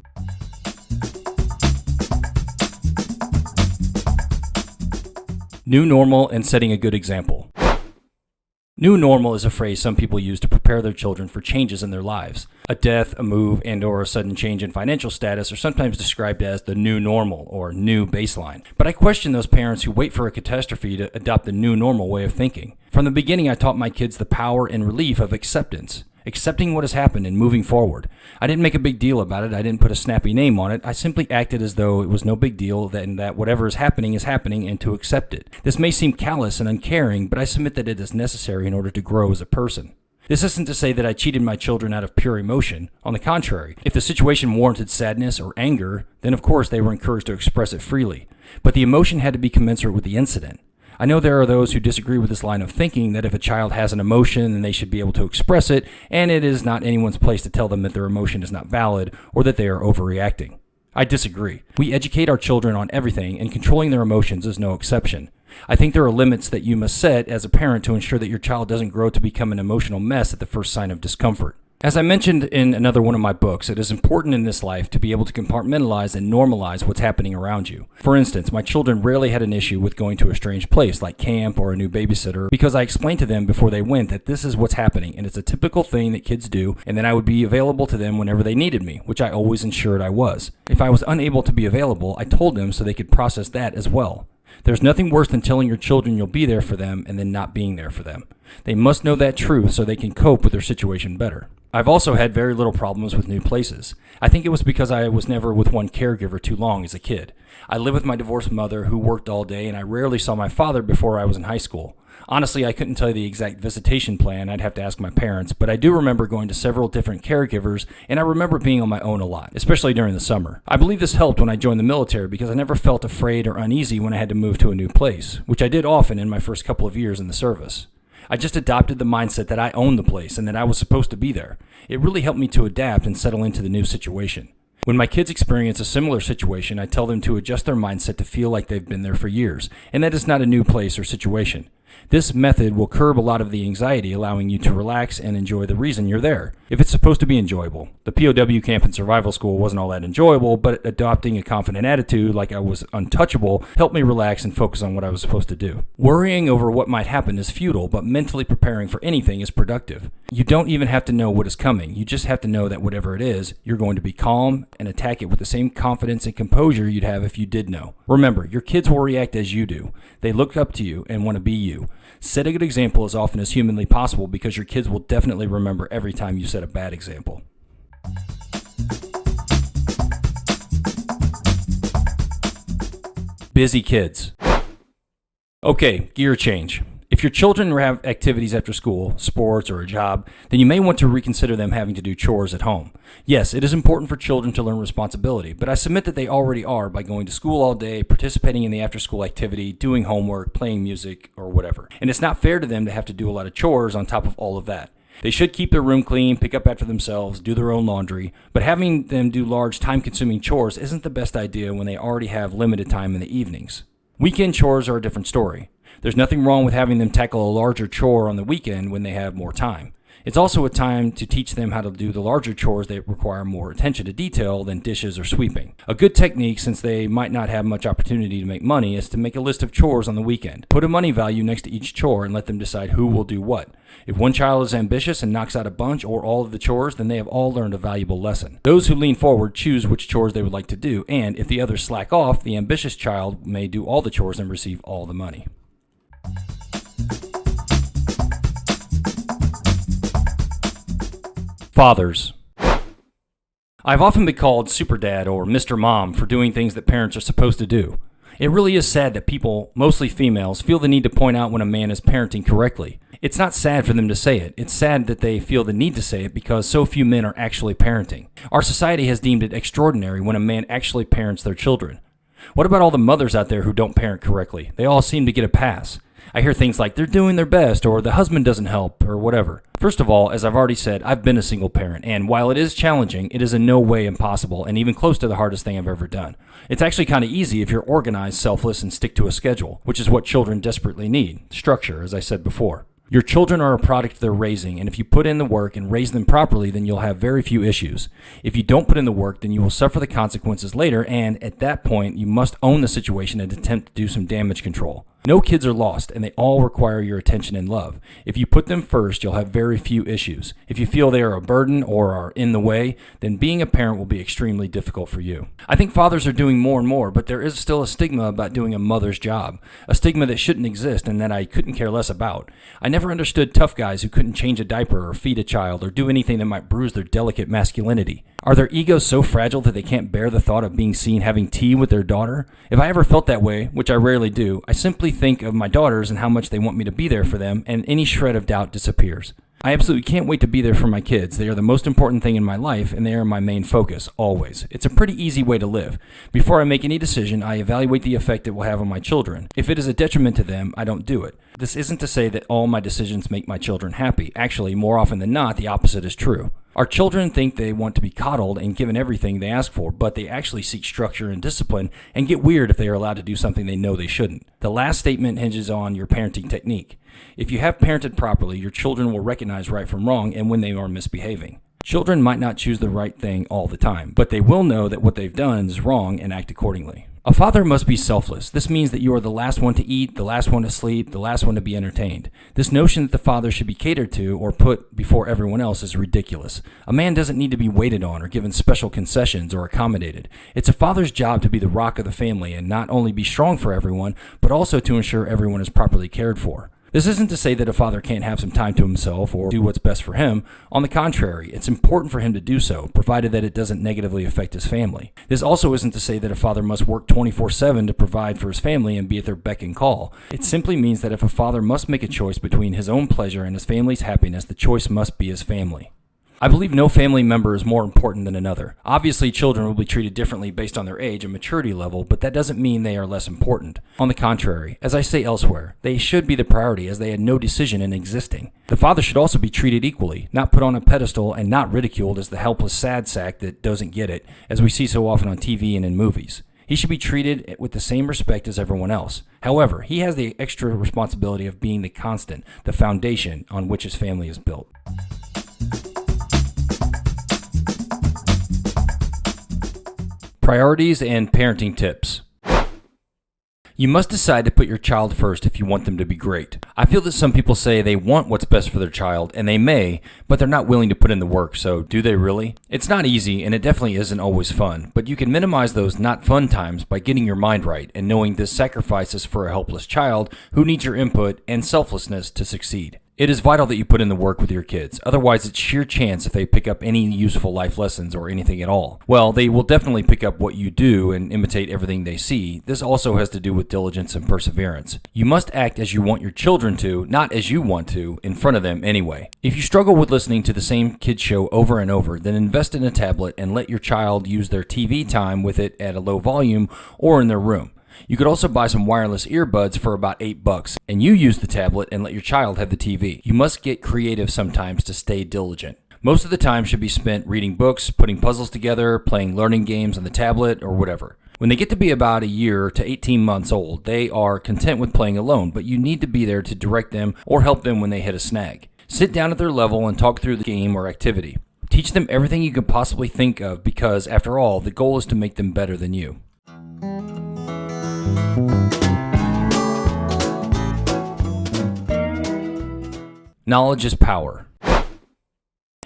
New normal and setting a good example. New normal is a phrase some people use to prepare their children for changes in their lives. A death, a move, and/or a sudden change in financial status are sometimes described as the new normal or new baseline. But I question those parents who wait for a catastrophe to adopt the new normal way of thinking. From the beginning, I taught my kids the power and relief of acceptance. Accepting what has happened and moving forward. I didn't make a big deal about it. I didn't put a snappy name on it. I simply acted as though it was no big deal and that whatever is happening and to accept it. This may seem callous and uncaring, but I submit that it is necessary in order to grow as a person. This isn't to say that I cheated my children out of pure emotion. On the contrary, if the situation warranted sadness or anger, then of course they were encouraged to express it freely. But the emotion had to be commensurate with the incident. I know there are those who disagree with this line of thinking that if a child has an emotion, then they should be able to express it, and it is not anyone's place to tell them that their emotion is not valid or that they are overreacting. I disagree. We educate our children on everything, and controlling their emotions is no exception. I think there are limits that you must set as a parent to ensure that your child doesn't grow to become an emotional mess at the first sign of discomfort. As I mentioned in another one of my books, it is important in this life to be able to compartmentalize and normalize what's happening around you. For instance, my children rarely had an issue with going to a strange place like camp or a new babysitter because I explained to them before they went that this is what's happening and it's a typical thing that kids do, and then I would be available to them whenever they needed me, which I always ensured I was. If I was unable to be available, I told them so they could process that as well. There's nothing worse than telling your children you'll be there for them and then not being there for them. They must know that truth so they can cope with their situation better. I've also had very little problems with new places. I think it was because I was never with one caregiver too long as a kid. I lived with my divorced mother who worked all day, and I rarely saw my father before I was in high school. Honestly, I couldn't tell you the exact visitation plan. I'd have to ask my parents, but I do remember going to several different caregivers, and I remember being on my own a lot, especially during the summer. I believe this helped when I joined the military because I never felt afraid or uneasy when I had to move to a new place, which I did often in my first couple of years in the service. I just adopted the mindset that I owned the place and that I was supposed to be there. It really helped me to adapt and settle into the new situation. When my kids experience a similar situation, I tell them to adjust their mindset to feel like they've been there for years, and that it's not a new place or situation. This method will curb a lot of the anxiety, allowing you to relax and enjoy the reason you're there. If it's supposed to be enjoyable. The POW camp and survival school wasn't all that enjoyable, but adopting a confident attitude like I was untouchable helped me relax and focus on what I was supposed to do. Worrying over what might happen is futile, but mentally preparing for anything is productive. You don't even have to know what is coming. You just have to know that whatever it is, you're going to be calm and attack it with the same confidence and composure you'd have if you did know. Remember, your kids will react as you do. They look up to you and want to be you. Set a good example as often as humanly possible because your kids will definitely remember every time you set a bad example. Busy kids. Okay, gear change. If your children have activities after school, sports, or a job, then you may want to reconsider them having to do chores at home. Yes, it is important for children to learn responsibility, but I submit that they already are by going to school all day, participating in the after-school activity, doing homework, playing music, or whatever. And it's not fair to them to have to do a lot of chores on top of all of that. They should keep their room clean, pick up after themselves, do their own laundry, but having them do large time-consuming chores isn't the best idea when they already have limited time in the evenings. Weekend chores are a different story. There's nothing wrong with having them tackle a larger chore on the weekend when they have more time. It's also a time to teach them how to do the larger chores that require more attention to detail than dishes or sweeping. A good technique, since they might not have much opportunity to make money, is to make a list of chores on the weekend. Put a money value next to each chore and let them decide who will do what. If one child is ambitious and knocks out a bunch or all of the chores, then they have all learned a valuable lesson. Those who lean forward choose which chores they would like to do, and if the others slack off, the ambitious child may do all the chores and receive all the money. Fathers. I've often been called Super Dad or Mr. Mom for doing things that parents are supposed to do. It really is sad that people, mostly females, feel the need to point out when a man is parenting correctly. It's not sad for them to say it. It's sad that they feel the need to say it because so few men are actually parenting. Our society has deemed it extraordinary when a man actually parents their children. What about all the mothers out there who don't parent correctly? They all seem to get a pass. I hear things like they're doing their best or the husband doesn't help or whatever. First of all, as I've already said, I've been a single parent, and while it is challenging, it is in no way impossible and even close to the hardest thing I've ever done. It's actually kind of easy if you're organized, selfless, and stick to a schedule, which is what children desperately need. Structure, as I said before. Your children are a product they're raising, and if you put in the work and raise them properly, then you'll have very few issues. If you don't put in the work, then you will suffer the consequences later, and at that point, you must own the situation and attempt to do some damage control. No kids are lost, and they all require your attention and love. If you put them first, you'll have very few issues. If you feel they are a burden or are in the way, then being a parent will be extremely difficult for you. I think fathers are doing more and more, but there is still a stigma about doing a mother's job. A stigma that shouldn't exist and that I couldn't care less about. I never understood tough guys who couldn't change a diaper or feed a child or do anything that might bruise their delicate masculinity. Are their egos so fragile that they can't bear the thought of being seen having tea with their daughter? If I ever felt that way, which I rarely do, I simply think of my daughters and how much they want me to be there for them, and any shred of doubt disappears. I absolutely can't wait to be there for my kids. They are the most important thing in my life, and they are my main focus, always. It's a pretty easy way to live. Before I make any decision, I evaluate the effect it will have on my children. If it is a detriment to them, I don't do it. This isn't to say that all my decisions make my children happy. Actually, more often than not, the opposite is true. Our children think they want to be coddled and given everything they ask for, but they actually seek structure and discipline and get weird if they are allowed to do something they know they shouldn't. The last statement hinges on your parenting technique. If you have parented properly, your children will recognize right from wrong and when they are misbehaving. Children might not choose the right thing all the time, but they will know that what they've done is wrong and act accordingly. A father must be selfless. This means that you are the last one to eat, the last one to sleep, the last one to be entertained. This notion that the father should be catered to or put before everyone else is ridiculous. A man doesn't need to be waited on or given special concessions or accommodated. It's a father's job to be the rock of the family and not only be strong for everyone, but also to ensure everyone is properly cared for. This isn't to say that a father can't have some time to himself or do what's best for him. On the contrary, it's important for him to do so, provided that it doesn't negatively affect his family. This also isn't to say that a father must work 24/7 to provide for his family and be at their beck and call. It simply means that if a father must make a choice between his own pleasure and his family's happiness, the choice must be his family. I believe no family member is more important than another. Obviously, children will be treated differently based on their age and maturity level, but that doesn't mean they are less important. On the contrary, as I say elsewhere, they should be the priority as they had no decision in existing. The father should also be treated equally, not put on a pedestal and not ridiculed as the helpless sad sack that doesn't get it, as we see so often on TV and in movies. He should be treated with the same respect as everyone else. However, he has the extra responsibility of being the constant, the foundation on which his family is built. Priorities and parenting tips. You must decide to put your child first if you want them to be great. I feel that some people say they want what's best for their child, and they may, but they're not willing to put in the work, so do they really? It's not easy, and it definitely isn't always fun, but you can minimize those not fun times by getting your mind right and knowing this sacrifice is for a helpless child who needs your input and selflessness to succeed. It is vital that you put in the work with your kids. Otherwise, it's sheer chance if they pick up any useful life lessons or anything at all. Well, they will definitely pick up what you do and imitate everything they see. This also has to do with diligence and perseverance. You must act as you want your children to, not as you want to, in front of them anyway. If you struggle with listening to the same kids show over and over, then invest in a tablet and let your child use their TV time with it at a low volume or in their room. You could also buy some wireless earbuds for about $8, and you use the tablet and let your child have the TV. You must get creative sometimes to stay diligent. Most of the time should be spent reading books, putting puzzles together, playing learning games on the tablet, or whatever. When they get to be about a year to 18 months old, they are content with playing alone, but you need to be there to direct them or help them when they hit a snag. Sit down at their level and talk through the game or activity. Teach them everything you can possibly think of because, after all, the goal is to make them better than you. Knowledge is power.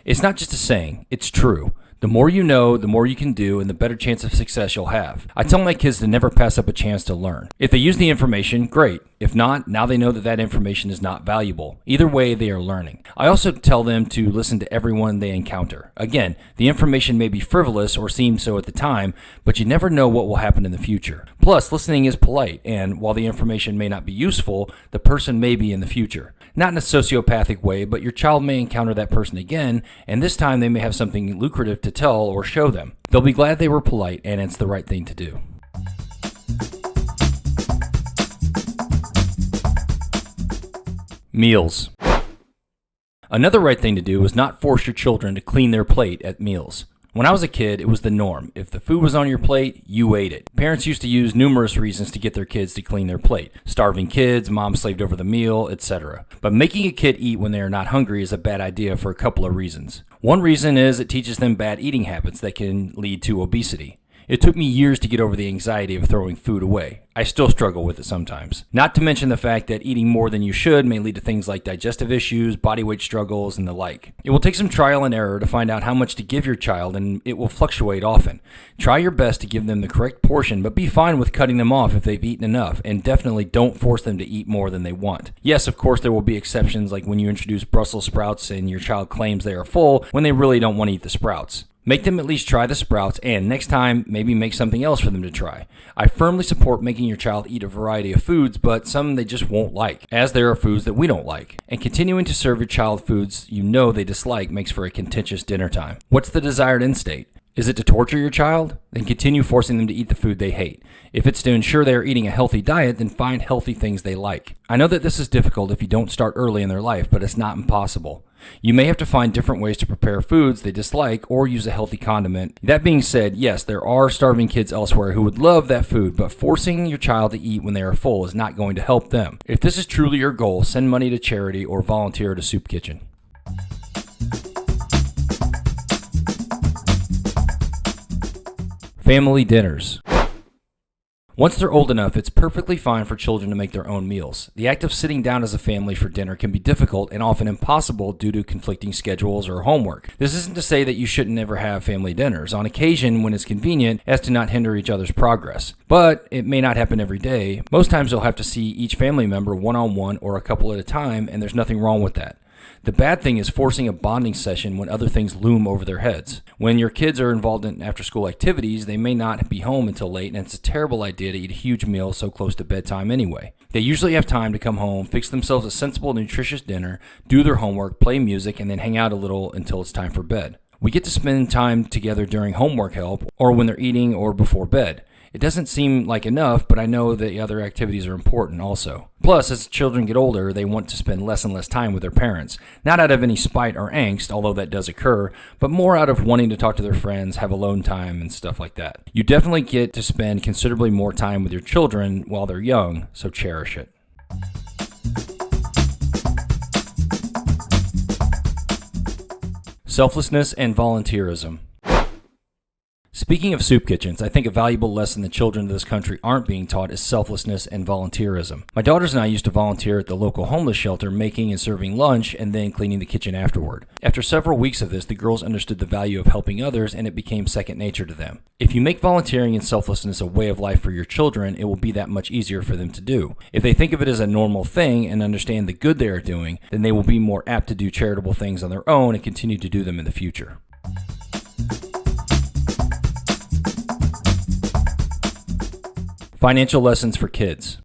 It's not just a saying, it's true. The more you know, the more you can do, and the better chance of success you'll have. I tell my kids to never pass up a chance to learn. If they use the information, great. If not, now they know that that information is not valuable. Either way, they are learning. I also tell them to listen to everyone they encounter. Again, the information may be frivolous or seem so at the time, but you never know what will happen in the future. Plus, listening is polite, and while the information may not be useful, the person may be in the future. Not in a sociopathic way, but your child may encounter that person again, and this time they may have something lucrative to tell or show them. They'll be glad they were polite, and it's the right thing to do. Meals. Another right thing to do is not force your children to clean their plate at meals. When I was a kid, it was the norm. If the food was on your plate, you ate it. Parents used to use numerous reasons to get their kids to clean their plate. Starving kids, mom slaved over the meal, etc. But making a kid eat when they are not hungry is a bad idea for a couple of reasons. One reason is it teaches them bad eating habits that can lead to obesity. It took me years to get over the anxiety of throwing food away. I still struggle with it sometimes. Not to mention the fact that eating more than you should may lead to things like digestive issues, body weight struggles, and the like. It will take some trial and error to find out how much to give your child, and it will fluctuate often. Try your best to give them the correct portion, but be fine with cutting them off if they've eaten enough, and definitely don't force them to eat more than they want. Yes, of course, there will be exceptions like when you introduce Brussels sprouts and your child claims they are full when they really don't want to eat the sprouts. Make them at least try the sprouts, and next time, maybe make something else for them to try. I firmly support making making your child eat a variety of foods, but some they just won't like, as there are foods that we don't like. And continuing to serve your child foods you know they dislike makes for a contentious dinner time. What's the desired end state? Is it to torture your child? Then continue forcing them to eat the food they hate. If it's to ensure they are eating a healthy diet, then find healthy things they like. I know that this is difficult if you don't start early in their life, but it's not impossible. You may have to find different ways to prepare foods they dislike or use a healthy condiment. That being said, yes, there are starving kids elsewhere who would love that food, but forcing your child to eat when they are full is not going to help them. If this is truly your goal, send money to charity or volunteer at a soup kitchen. Family dinners. Once they're old enough, it's perfectly fine for children to make their own meals. The act of sitting down as a family for dinner can be difficult and often impossible due to conflicting schedules or homework. This isn't to say that you shouldn't ever have family dinners, on occasion when it's convenient, as to not hinder each other's progress. But it may not happen every day. Most times you'll have to see each family member one-on-one or a couple at a time, and there's nothing wrong with that. The bad thing is forcing a bonding session when other things loom over their heads. When your kids are involved in after-school activities, they may not be home until late, and it's a terrible idea to eat a huge meal so close to bedtime anyway. They usually have time to come home, fix themselves a sensible, nutritious dinner, do their homework, play music, and then hang out a little until it's time for bed. We get to spend time together during homework help, or when they're eating, or before bed. It doesn't seem like enough, but I know that the other activities are important also. Plus, as children get older, they want to spend less and less time with their parents. Not out of any spite or angst, although that does occur, but more out of wanting to talk to their friends, have alone time, and stuff like that. You definitely get to spend considerably more time with your children while they're young, so cherish it. Selflessness and volunteerism. Speaking of soup kitchens, I think a valuable lesson the children of this country aren't being taught is selflessness and volunteerism. My daughters and I used to volunteer at the local homeless shelter, making and serving lunch and then cleaning the kitchen afterward. After several weeks of this, the girls understood the value of helping others, and it became second nature to them. If you make volunteering and selflessness a way of life for your children, it will be that much easier for them to do. If they think of it as a normal thing and understand the good they are doing, then they will be more apt to do charitable things on their own and continue to do them in the future. Financial lessons for kids.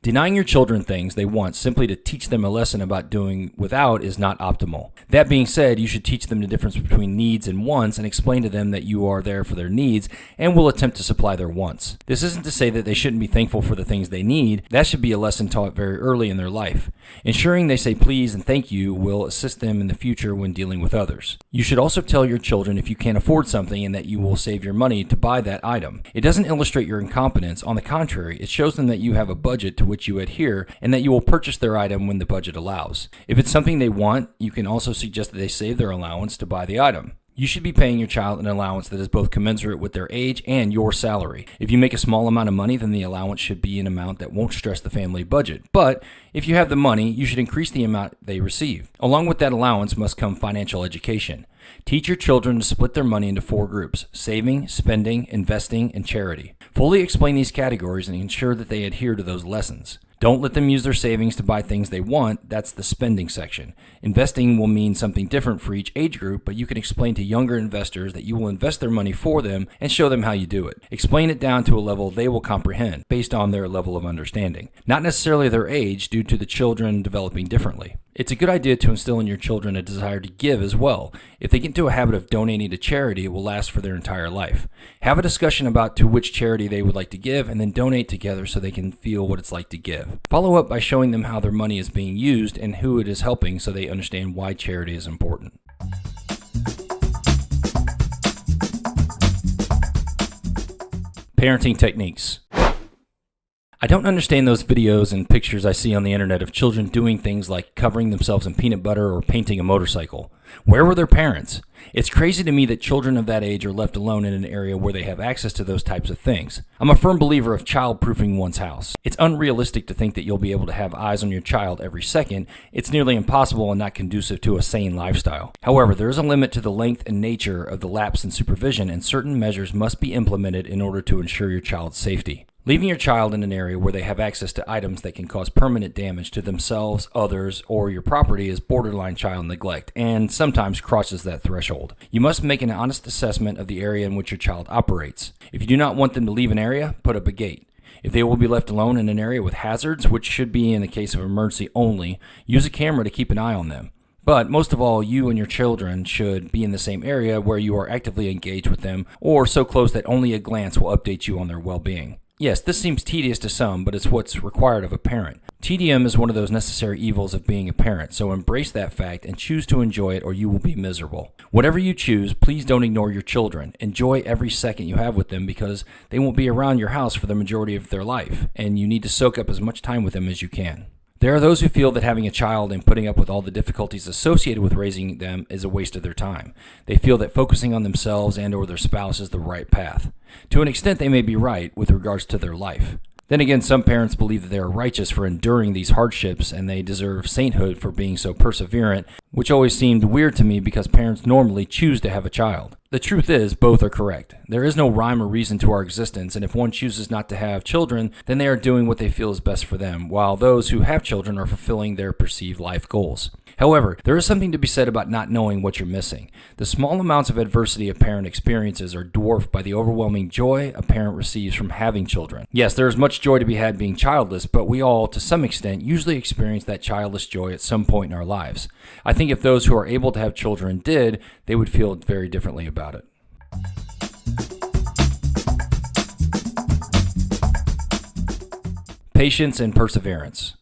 Denying your children things they want simply to teach them a lesson about doing without is not optimal. That being said, you should teach them the difference between needs and wants and explain to them that you are there for their needs and will attempt to supply their wants. This isn't to say that they shouldn't be thankful for the things they need. That should be a lesson taught very early in their life. Ensuring they say please and thank you will assist them in the future when dealing with others. You should also tell your children if you can't afford something and that you will save your money to buy that item. It doesn't illustrate your incompetence. On the contrary, it shows them that you have a budget to which you adhere and that you will purchase their item when the budget allows. If it's something they want, you can also suggest that they save their allowance to buy the item. You should be paying your child an allowance that is both commensurate with their age and your salary. If you make a small amount of money, then the allowance should be an amount that won't stress the family budget. But if you have the money, you should increase the amount they receive. Along with that allowance must come financial education. Teach your children to split their money into 4 groups: saving, spending, investing, and charity. Fully explain these categories and ensure that they adhere to those lessons. Don't let them use their savings to buy things they want. That's the spending section. Investing will mean something different for each age group, but you can explain to younger investors that you will invest their money for them and show them how you do it. Explain it down to a level they will comprehend based on their level of understanding, not necessarily their age, due to the children developing differently. It's a good idea to instill in your children a desire to give as well. If they get into a habit of donating to charity, it will last for their entire life. Have a discussion about to which charity they would like to give and then donate together so they can feel what it's like to give. Follow up by showing them how their money is being used and who it is helping so they understand why charity is important. Parenting techniques. I don't understand those videos and pictures I see on the internet of children doing things like covering themselves in peanut butter or painting a motorcycle. Where were their parents? It's crazy to me that children of that age are left alone in an area where they have access to those types of things. I'm a firm believer of child-proofing one's house. It's unrealistic to think that you'll be able to have eyes on your child every second. It's nearly impossible and not conducive to a sane lifestyle. However, there is a limit to the length and nature of the lapse in supervision, and certain measures must be implemented in order to ensure your child's safety. Leaving your child in an area where they have access to items that can cause permanent damage to themselves, others, or your property is borderline child neglect and sometimes crosses that threshold. You must make an honest assessment of the area in which your child operates. If you do not want them to leave an area, put up a gate. If they will be left alone in an area with hazards, which should be in the case of emergency only, use a camera to keep an eye on them. But most of all, you and your children should be in the same area where you are actively engaged with them, or so close that only a glance will update you on their well-being. Yes, this seems tedious to some, but it's what's required of a parent. Tedium is one of those necessary evils of being a parent, so embrace that fact and choose to enjoy it or you will be miserable. Whatever you choose, please don't ignore your children. Enjoy every second you have with them because they won't be around your house for the majority of their life, and you need to soak up as much time with them as you can. There are those who feel that having a child and putting up with all the difficulties associated with raising them is a waste of their time. They feel that focusing on themselves and or their spouse is the right path. To an extent, they may be right with regards to their life. Then again, some parents believe that they are righteous for enduring these hardships and they deserve sainthood for being so perseverant, which always seemed weird to me because parents normally choose to have a child. The truth is, both are correct. There is no rhyme or reason to our existence, and if one chooses not to have children, then they are doing what they feel is best for them, while those who have children are fulfilling their perceived life goals. However, there is something to be said about not knowing what you're missing. The small amounts of adversity a parent experiences are dwarfed by the overwhelming joy a parent receives from having children. Yes, there is much joy to be had being childless, but we all, to some extent, usually experience that childless joy at some point in our lives. I think if those who are able to have children did, they would feel very differently about it. Patience and perseverance.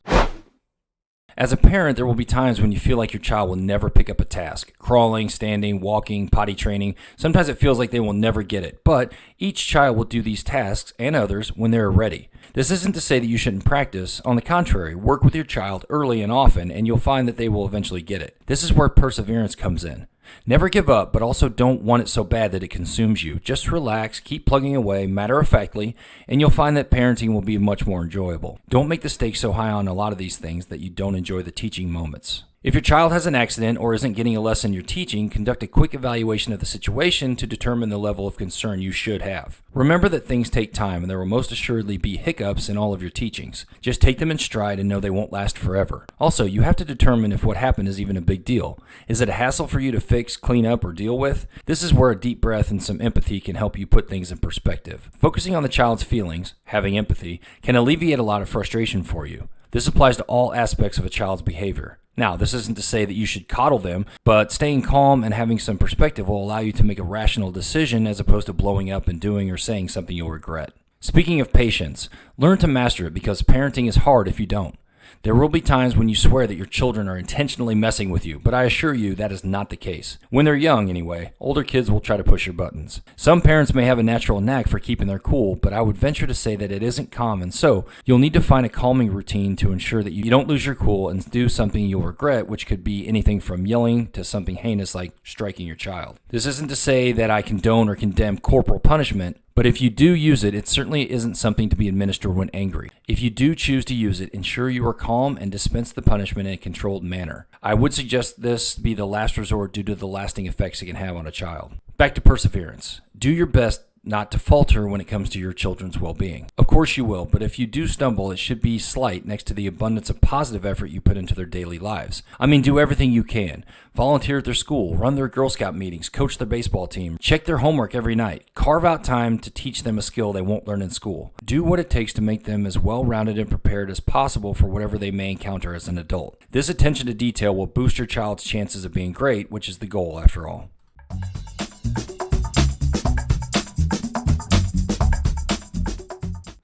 As a parent, there will be times when you feel like your child will never pick up a task. Crawling, standing, walking, potty training. Sometimes it feels like they will never get it. But each child will do these tasks and others when they are ready. This isn't to say that you shouldn't practice. On the contrary, work with your child early and often, and you'll find that they will eventually get it. This is where perseverance comes in. Never give up, but also don't want it so bad that it consumes you. Just relax, keep plugging away, matter-of-factly, and you'll find that parenting will be much more enjoyable. Don't make the stakes so high on a lot of these things that you don't enjoy the teaching moments. If your child has an accident or isn't getting a lesson you're teaching, conduct a quick evaluation of the situation to determine the level of concern you should have. Remember that things take time and there will most assuredly be hiccups in all of your teachings. Just take them in stride and know they won't last forever. Also, you have to determine if what happened is even a big deal. Is it a hassle for you to fix, clean up, or deal with? This is where a deep breath and some empathy can help you put things in perspective. Focusing on the child's feelings, having empathy, can alleviate a lot of frustration for you. This applies to all aspects of a child's behavior. Now, this isn't to say that you should coddle them, but staying calm and having some perspective will allow you to make a rational decision as opposed to blowing up and doing or saying something you'll regret. Speaking of patience, learn to master it because parenting is hard if you don't. There will be times when you swear that your children are intentionally messing with you, but I assure you that is not the case. When they're young, anyway, older kids will try to push your buttons. Some parents may have a natural knack for keeping their cool, but I would venture to say that it isn't common, so you'll need to find a calming routine to ensure that you don't lose your cool and do something you'll regret, which could be anything from yelling to something heinous like striking your child. This isn't to say that I condone or condemn corporal punishment, but if you do use it, it certainly isn't something to be administered when angry. If you do choose to use it, ensure you are calm and dispense the punishment in a controlled manner. I would suggest this be the last resort due to the lasting effects it can have on a child. Back to perseverance. Do your best not to falter when it comes to your children's well-being. Of course you will, but if you do stumble, it should be slight next to the abundance of positive effort you put into their daily lives. I mean, do everything you can. Volunteer at their school, run their Girl Scout meetings, coach their baseball team, check their homework every night. Carve out time to teach them a skill they won't learn in school. Do what it takes to make them as well-rounded and prepared as possible for whatever they may encounter as an adult. This attention to detail will boost your child's chances of being great, which is the goal after all.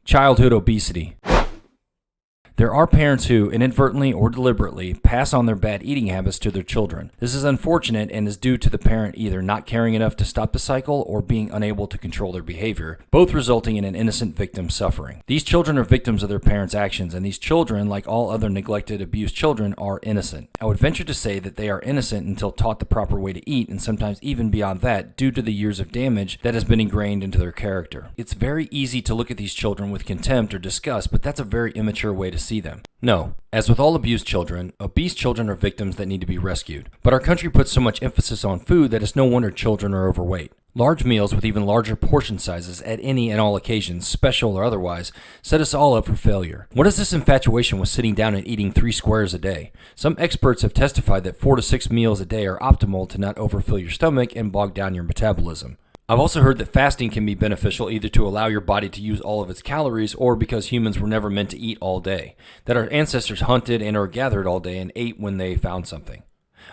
Childhood obesity. There are parents who, inadvertently or deliberately, pass on their bad eating habits to their children. This is unfortunate and is due to the parent either not caring enough to stop the cycle or being unable to control their behavior, both resulting in an innocent victim suffering. These children are victims of their parents' actions, and these children, like all other neglected, abused children, are innocent. I would venture to say that they are innocent until taught the proper way to eat, and sometimes even beyond that, due to the years of damage that has been ingrained into their character. It's very easy to look at these children with contempt or disgust, but that's a very immature way to see them. No, as with all abused children, obese children are victims that need to be rescued. But our country puts so much emphasis on food that it's no wonder children are overweight. Large meals with even larger portion sizes at any and all occasions, special or otherwise, set us all up for failure. What is this infatuation with sitting down and eating 3 squares a day? Some experts have testified that 4 to 6 meals a day are optimal to not overfill your stomach and bog down your metabolism. I've also heard that fasting can be beneficial either to allow your body to use all of its calories or because humans were never meant to eat all day, that our ancestors hunted and or gathered all day and ate when they found something.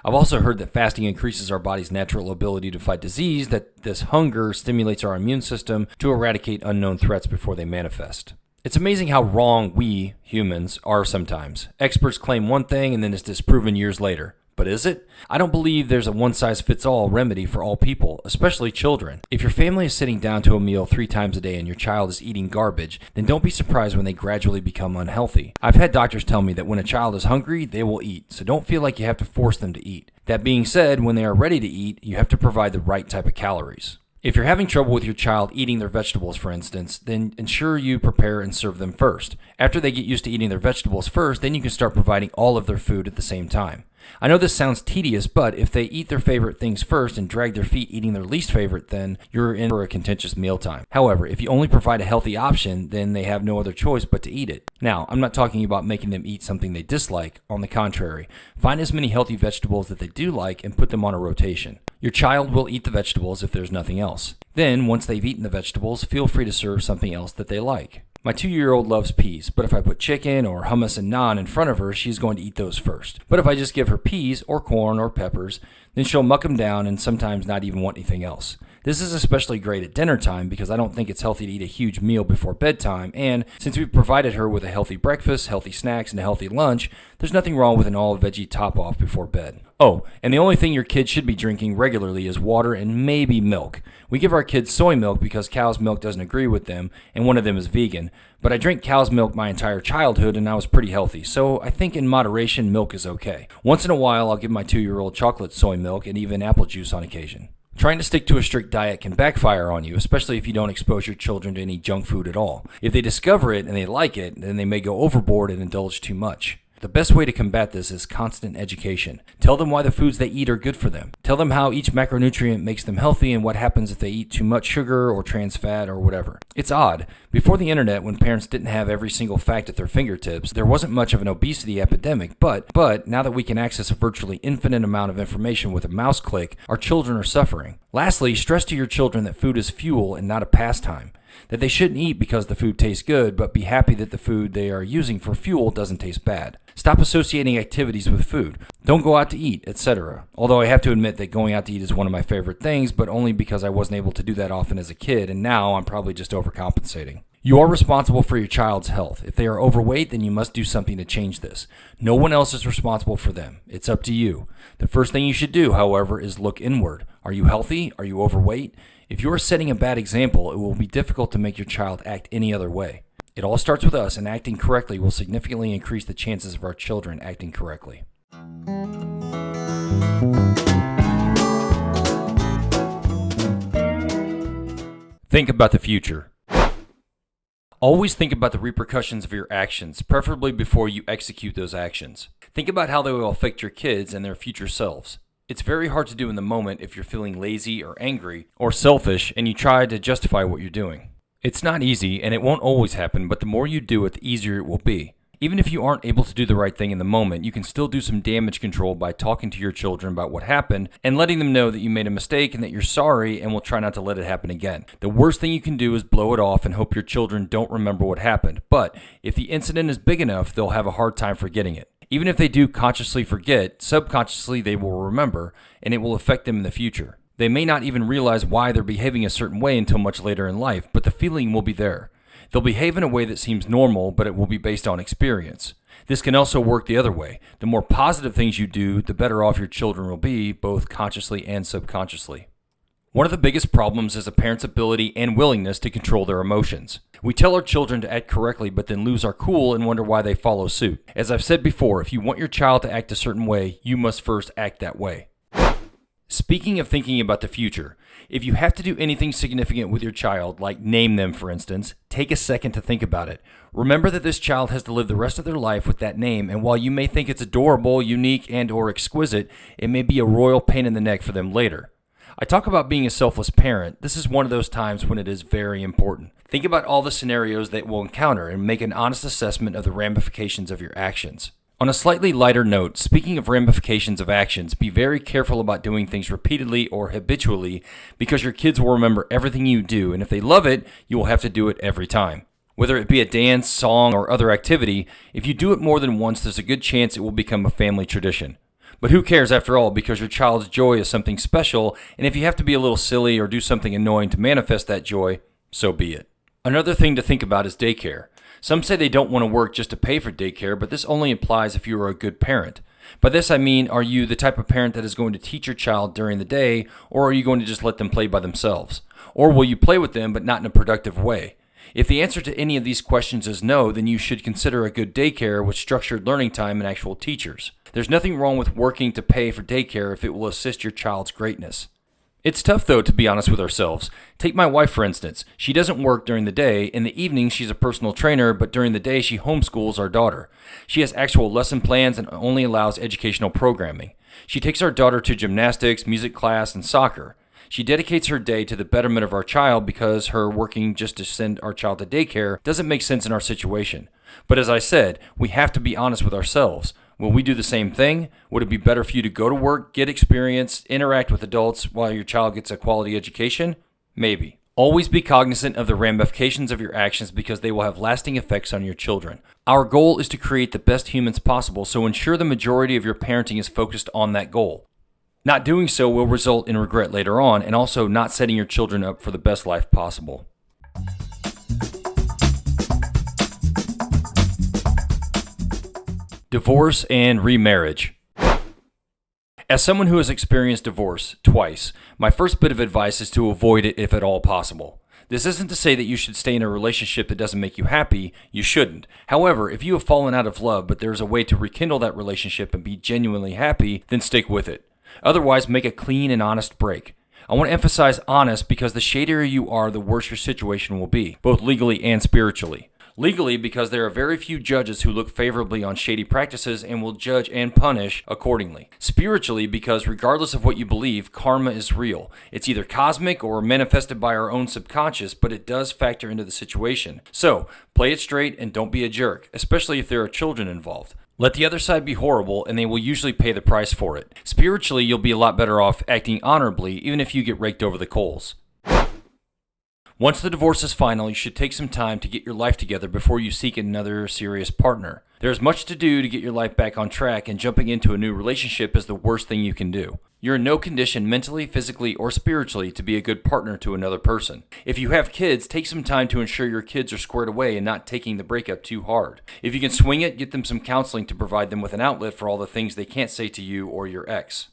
I've also heard that fasting increases our body's natural ability to fight disease, that this hunger stimulates our immune system to eradicate unknown threats before they manifest. It's amazing how wrong we, humans, are sometimes. Experts claim one thing and then it's disproven years later. But is it? I don't believe there's a one-size-fits-all remedy for all people, especially children. If your family is sitting down to a meal 3 times a day and your child is eating garbage, then don't be surprised when they gradually become unhealthy. I've had doctors tell me that when a child is hungry, they will eat, so don't feel like you have to force them to eat. That being said, when they are ready to eat, you have to provide the right type of calories. If you're having trouble with your child eating their vegetables, for instance, then ensure you prepare and serve them first. After they get used to eating their vegetables first, then you can start providing all of their food at the same time. I know this sounds tedious, but if they eat their favorite things first and drag their feet eating their least favorite, then you're in for a contentious mealtime. However, if you only provide a healthy option, then they have no other choice but to eat it. Now, I'm not talking about making them eat something they dislike. On the contrary, find as many healthy vegetables that they do like and put them on a rotation. Your child will eat the vegetables if there's nothing else. Then, once they've eaten the vegetables, feel free to serve something else that they like. My 2-year-old loves peas, but if I put chicken or hummus and naan in front of her, she's going to eat those first. But if I just give her peas or corn or peppers, then she'll muck them down and sometimes not even want anything else. This is especially great at dinner time because I don't think it's healthy to eat a huge meal before bedtime, and since we've provided her with a healthy breakfast, healthy snacks, and a healthy lunch, there's nothing wrong with an all-veggie top-off before bed. Oh, and the only thing your kid should be drinking regularly is water and maybe milk. We give our kids soy milk because cow's milk doesn't agree with them, and one of them is vegan. But I drank cow's milk my entire childhood and I was pretty healthy, so I think in moderation milk is okay. Once in a while I'll give my 2-year-old chocolate soy milk and even apple juice on occasion. Trying to stick to a strict diet can backfire on you, especially if you don't expose your children to any junk food at all. If they discover it and they like it, then they may go overboard and indulge too much. The best way to combat this is constant education. Tell them why the foods they eat are good for them. Tell them how each macronutrient makes them healthy and what happens if they eat too much sugar or trans fat or whatever. It's odd. Before the internet, when parents didn't have every single fact at their fingertips, there wasn't much of an obesity epidemic, but now that we can access a virtually infinite amount of information with a mouse click, our children are suffering. Lastly, stress to your children that food is fuel and not a pastime. That they shouldn't eat because the food tastes good, but be happy that the food they are using for fuel doesn't taste bad. Stop associating activities with food. Don't go out to eat, etc. Although I have to admit that going out to eat is one of my favorite things, but only because I wasn't able to do that often as a kid, and now I'm probably just overcompensating. You are responsible for your child's health. If they are overweight, then you must do something to change this. No one else is responsible for them. It's up to you. The first thing you should do, however, is look inward. Are you healthy? Are you overweight? If you are setting a bad example, it will be difficult to make your child act any other way. It all starts with us, and acting correctly will significantly increase the chances of our children acting correctly. Think about the future. Always think about the repercussions of your actions, preferably before you execute those actions. Think about how they will affect your kids and their future selves. It's very hard to do in the moment if you're feeling lazy or angry or selfish and you try to justify what you're doing. It's not easy and it won't always happen, but the more you do it, the easier it will be. Even if you aren't able to do the right thing in the moment, you can still do some damage control by talking to your children about what happened and letting them know that you made a mistake and that you're sorry and will try not to let it happen again. The worst thing you can do is blow it off and hope your children don't remember what happened. But if the incident is big enough, they'll have a hard time forgetting it. Even if they do consciously forget, subconsciously they will remember, and it will affect them in the future. They may not even realize why they're behaving a certain way until much later in life, but the feeling will be there. They'll behave in a way that seems normal, but it will be based on experience. This can also work the other way. The more positive things you do, the better off your children will be, both consciously and subconsciously. One of the biggest problems is a parent's ability and willingness to control their emotions. We tell our children to act correctly, but then lose our cool and wonder why they follow suit. As I've said before, if you want your child to act a certain way, you must first act that way. Speaking of thinking about the future, if you have to do anything significant with your child, like name them for instance, take a second to think about it. Remember that this child has to live the rest of their life with that name, and while you may think it's adorable, unique, and or exquisite, it may be a royal pain in the neck for them later. I talk about being a selfless parent. This is one of those times when it is very important. Think about all the scenarios that we'll encounter and make an honest assessment of the ramifications of your actions. On a slightly lighter note, speaking of ramifications of actions, be very careful about doing things repeatedly or habitually because your kids will remember everything you do, and if they love it, you will have to do it every time. Whether it be a dance, song, or other activity, if you do it more than once, there's a good chance it will become a family tradition. But who cares after all, because your child's joy is something special, and if you have to be a little silly or do something annoying to manifest that joy, so be it. Another thing to think about is daycare. Some say they don't want to work just to pay for daycare, but this only applies if you are a good parent. By this I mean, are you the type of parent that is going to teach your child during the day, or are you going to just let them play by themselves? Or will you play with them but not in a productive way? If the answer to any of these questions is no, then you should consider a good daycare with structured learning time and actual teachers. There's nothing wrong with working to pay for daycare if it will assist your child's greatness. It's tough, though, to be honest with ourselves. Take my wife, for instance. She doesn't work during the day. In the evening, she's a personal trainer, but during the day, she homeschools our daughter. She has actual lesson plans and only allows educational programming. She takes our daughter to gymnastics, music class, and soccer. She dedicates her day to the betterment of our child because her working just to send our child to daycare doesn't make sense in our situation. But as I said, we have to be honest with ourselves. Will we do the same thing? Would it be better for you to go to work, get experience, interact with adults while your child gets a quality education? Maybe. Always be cognizant of the ramifications of your actions because they will have lasting effects on your children. Our goal is to create the best humans possible, so ensure the majority of your parenting is focused on that goal. Not doing so will result in regret later on, and also not setting your children up for the best life possible. Divorce and remarriage. As someone who has experienced divorce twice, my first bit of advice is to avoid it if at all possible. This isn't to say that you should stay in a relationship that doesn't make you happy. You shouldn't. However, if you have fallen out of love but there's a way to rekindle that relationship and be genuinely happy, then stick with it. Otherwise, make a clean and honest break. I want to emphasize honest because the shadier you are, the worse your situation will be, both legally and spiritually. Legally, because there are very few judges who look favorably on shady practices and will judge and punish accordingly. Spiritually, because regardless of what you believe, karma is real. It's either cosmic or manifested by our own subconscious, but it does factor into the situation. So, play it straight and don't be a jerk, especially if there are children involved. Let the other side be horrible, and they will usually pay the price for it. Spiritually, you'll be a lot better off acting honorably, even if you get raked over the coals. Once the divorce is final, you should take some time to get your life together before you seek another serious partner. There is much to do to get your life back on track, and jumping into a new relationship is the worst thing you can do. You're in no condition mentally, physically, or spiritually to be a good partner to another person. If you have kids, take some time to ensure your kids are squared away and not taking the breakup too hard. If you can swing it, get them some counseling to provide them with an outlet for all the things they can't say to you or your ex.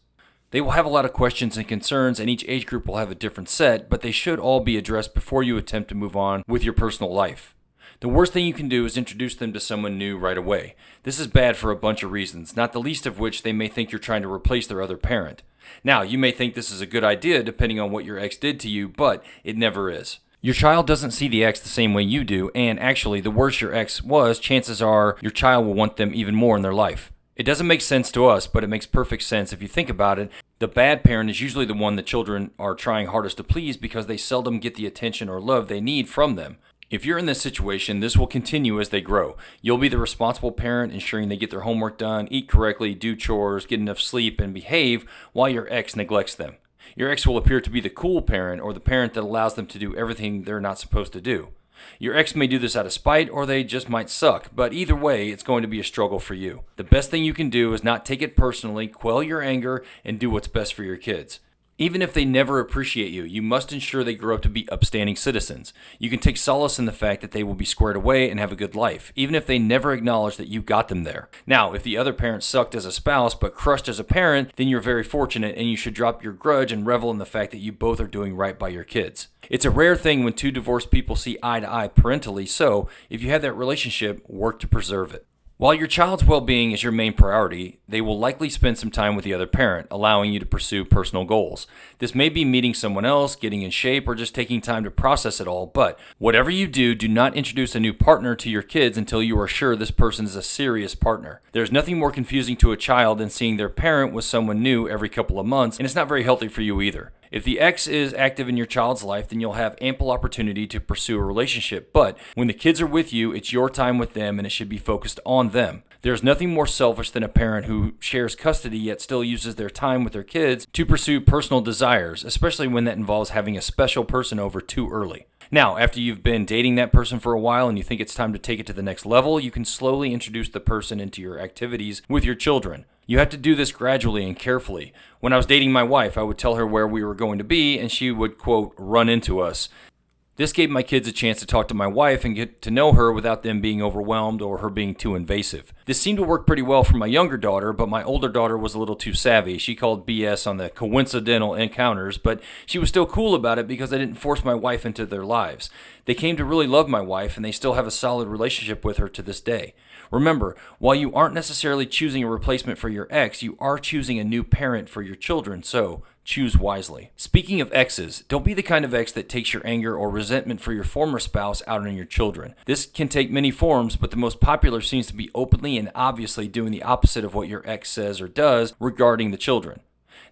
They will have a lot of questions and concerns, and each age group will have a different set, but they should all be addressed before you attempt to move on with your personal life. The worst thing you can do is introduce them to someone new right away. This is bad for a bunch of reasons, not the least of which they may think you're trying to replace their other parent. Now, you may think this is a good idea depending on what your ex did to you, but it never is. Your child doesn't see the ex the same way you do, and actually, the worse your ex was, chances are your child will want them even more in their life. It doesn't make sense to us, but it makes perfect sense if you think about it. The bad parent is usually the one the children are trying hardest to please because they seldom get the attention or love they need from them. If you're in this situation, this will continue as they grow. You'll be the responsible parent, ensuring they get their homework done, eat correctly, do chores, get enough sleep, and behave while your ex neglects them. Your ex will appear to be the cool parent or the parent that allows them to do everything they're not supposed to do. Your ex may do this out of spite, or they just might suck, but either way, it's going to be a struggle for you. The best thing you can do is not take it personally, quell your anger, and do what's best for your kids. Even if they never appreciate you, you must ensure they grow up to be upstanding citizens. You can take solace in the fact that they will be squared away and have a good life, even if they never acknowledge that you got them there. Now, if the other parent sucked as a spouse but crushed as a parent, then you're very fortunate and you should drop your grudge and revel in the fact that you both are doing right by your kids. It's a rare thing when two divorced people see eye to eye parentally, so if you have that relationship, work to preserve it. While your child's well-being is your main priority, they will likely spend some time with the other parent, allowing you to pursue personal goals. This may be meeting someone else, getting in shape, or just taking time to process it all, but whatever you do, do not introduce a new partner to your kids until you are sure this person is a serious partner. There's nothing more confusing to a child than seeing their parent with someone new every couple of months, and it's not very healthy for you either. If the ex is active in your child's life, then you'll have ample opportunity to pursue a relationship. But when the kids are with you, it's your time with them and it should be focused on them. There's nothing more selfish than a parent who shares custody yet still uses their time with their kids to pursue personal desires, especially when that involves having a special person over too early. Now, after you've been dating that person for a while and you think it's time to take it to the next level, you can slowly introduce the person into your activities with your children. You have to do this gradually and carefully. When I was dating my wife, I would tell her where we were going to be, and she would, quote, run into us. This gave my kids a chance to talk to my wife and get to know her without them being overwhelmed or her being too invasive. This seemed to work pretty well for my younger daughter, but my older daughter was a little too savvy. She called BS on the coincidental encounters, but she was still cool about it because I didn't force my wife into their lives. They came to really love my wife, and they still have a solid relationship with her to this day. Remember, while you aren't necessarily choosing a replacement for your ex, you are choosing a new parent for your children, so choose wisely. Speaking of exes, don't be the kind of ex that takes your anger or resentment for your former spouse out on your children. This can take many forms, but the most popular seems to be openly and obviously doing the opposite of what your ex says or does regarding the children.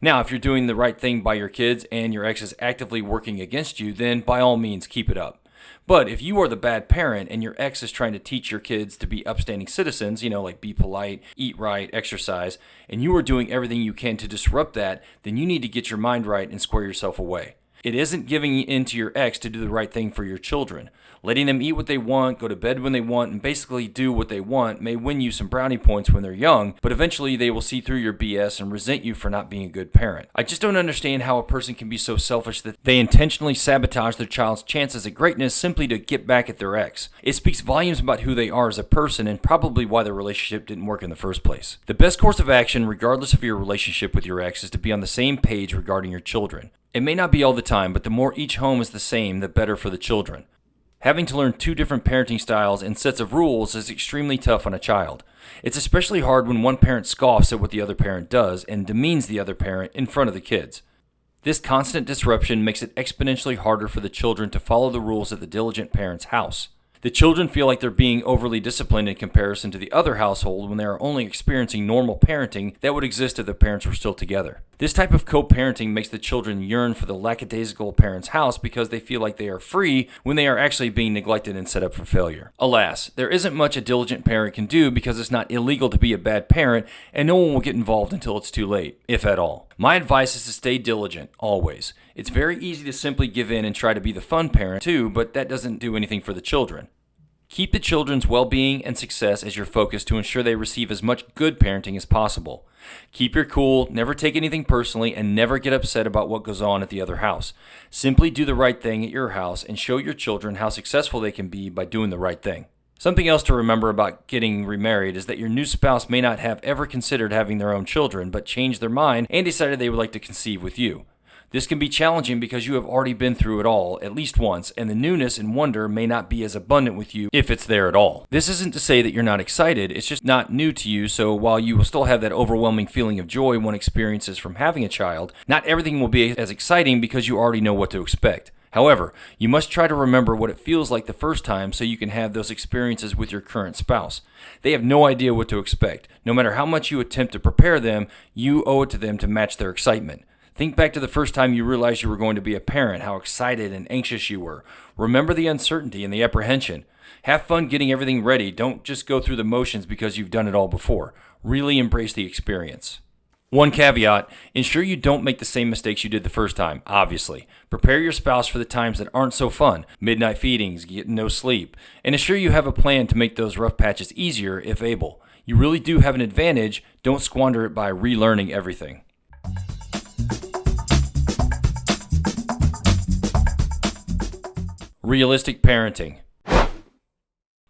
Now, if you're doing the right thing by your kids and your ex is actively working against you, then by all means keep it up. But if you are the bad parent and your ex is trying to teach your kids to be upstanding citizens, like be polite, eat right, exercise, and you are doing everything you can to disrupt that, then you need to get your mind right and square yourself away. It isn't giving in to your ex to do the right thing for your children. Letting them eat what they want, go to bed when they want, and basically do what they want may win you some brownie points when they're young, but eventually they will see through your BS and resent you for not being a good parent. I just don't understand how a person can be so selfish that they intentionally sabotage their child's chances at greatness simply to get back at their ex. It speaks volumes about who they are as a person and probably why the relationship didn't work in the first place. The best course of action, regardless of your relationship with your ex, is to be on the same page regarding your children. It may not be all the time, but the more each home is the same, the better for the children. Having to learn two different parenting styles and sets of rules is extremely tough on a child. It's especially hard when one parent scoffs at what the other parent does and demeans the other parent in front of the kids. This constant disruption makes it exponentially harder for the children to follow the rules at the diligent parent's house. The children feel like they're being overly disciplined in comparison to the other household when they are only experiencing normal parenting that would exist if the parents were still together. This type of co-parenting makes the children yearn for the lackadaisical parent's house because they feel like they are free when they are actually being neglected and set up for failure. Alas, there isn't much a diligent parent can do because it's not illegal to be a bad parent and no one will get involved until it's too late, if at all. My advice is to stay diligent, always. It's very easy to simply give in and try to be the fun parent too, but that doesn't do anything for the children. Keep the children's well-being and success as your focus to ensure they receive as much good parenting as possible. Keep your cool, never take anything personally, and never get upset about what goes on at the other house. Simply do the right thing at your house and show your children how successful they can be by doing the right thing. Something else to remember about getting remarried is that your new spouse may not have ever considered having their own children, but changed their mind and decided they would like to conceive with you. This can be challenging because you have already been through it all at least once, and the newness and wonder may not be as abundant with you if it's there at all. This isn't to say that you're not excited, it's just not new to you, so while you will still have that overwhelming feeling of joy one experiences from having a child, not everything will be as exciting because you already know what to expect. However, you must try to remember what it feels like the first time so you can have those experiences with your current spouse. They have no idea what to expect. No matter how much you attempt to prepare them, you owe it to them to match their excitement. Think back to the first time you realized you were going to be a parent, how excited and anxious you were. Remember the uncertainty and the apprehension. Have fun getting everything ready. Don't just go through the motions because you've done it all before. Really embrace the experience. One caveat, ensure you don't make the same mistakes you did the first time, obviously. Prepare your spouse for the times that aren't so fun, midnight feedings, getting no sleep, and ensure you have a plan to make those rough patches easier if able. You really do have an advantage, don't squander it by relearning everything. Realistic parenting.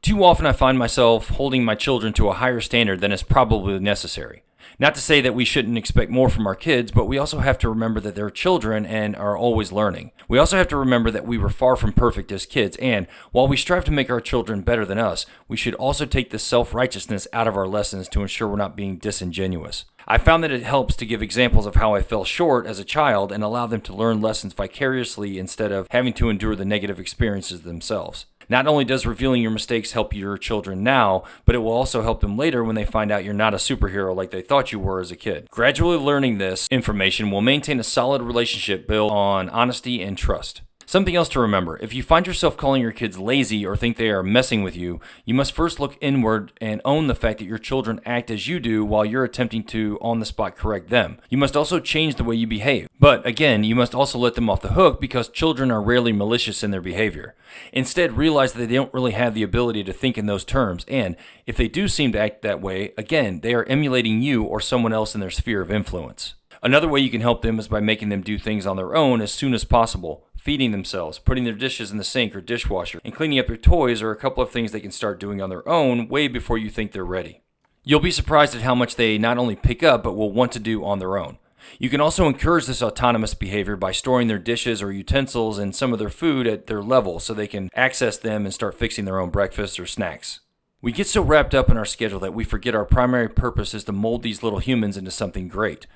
Too often I find myself holding my children to a higher standard than is probably necessary. Not to say that we shouldn't expect more from our kids, but we also have to remember that they're children and are always learning. We also have to remember that we were far from perfect as kids, and while we strive to make our children better than us, we should also take the self-righteousness out of our lessons to ensure we're not being disingenuous. I found that it helps to give examples of how I fell short as a child and allow them to learn lessons vicariously instead of having to endure the negative experiences themselves. Not only does revealing your mistakes help your children now, but it will also help them later when they find out you're not a superhero like they thought you were as a kid. Gradually learning this information will maintain a solid relationship built on honesty and trust. Something else to remember, if you find yourself calling your kids lazy or think they are messing with you, you must first look inward and own the fact that your children act as you do while you're attempting to on the spot correct them. You must also change the way you behave. But again, you must also let them off the hook because children are rarely malicious in their behavior. Instead, realize that they don't really have the ability to think in those terms, and if they do seem to act that way, again, they are emulating you or someone else in their sphere of influence. Another way you can help them is by making them do things on their own as soon as possible. Feeding themselves, putting their dishes in the sink or dishwasher, and cleaning up their toys are a couple of things they can start doing on their own way before you think they're ready. You'll be surprised at how much they not only pick up but will want to do on their own. You can also encourage this autonomous behavior by storing their dishes or utensils and some of their food at their level so they can access them and start fixing their own breakfast or snacks. We get so wrapped up in our schedule that we forget our primary purpose is to mold these little humans into something great.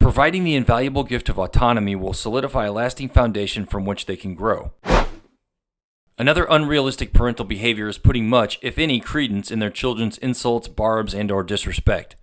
Providing the invaluable gift of autonomy will solidify a lasting foundation from which they can grow. Another unrealistic parental behavior is putting much, if any, credence in their children's insults, barbs, and/or disrespect.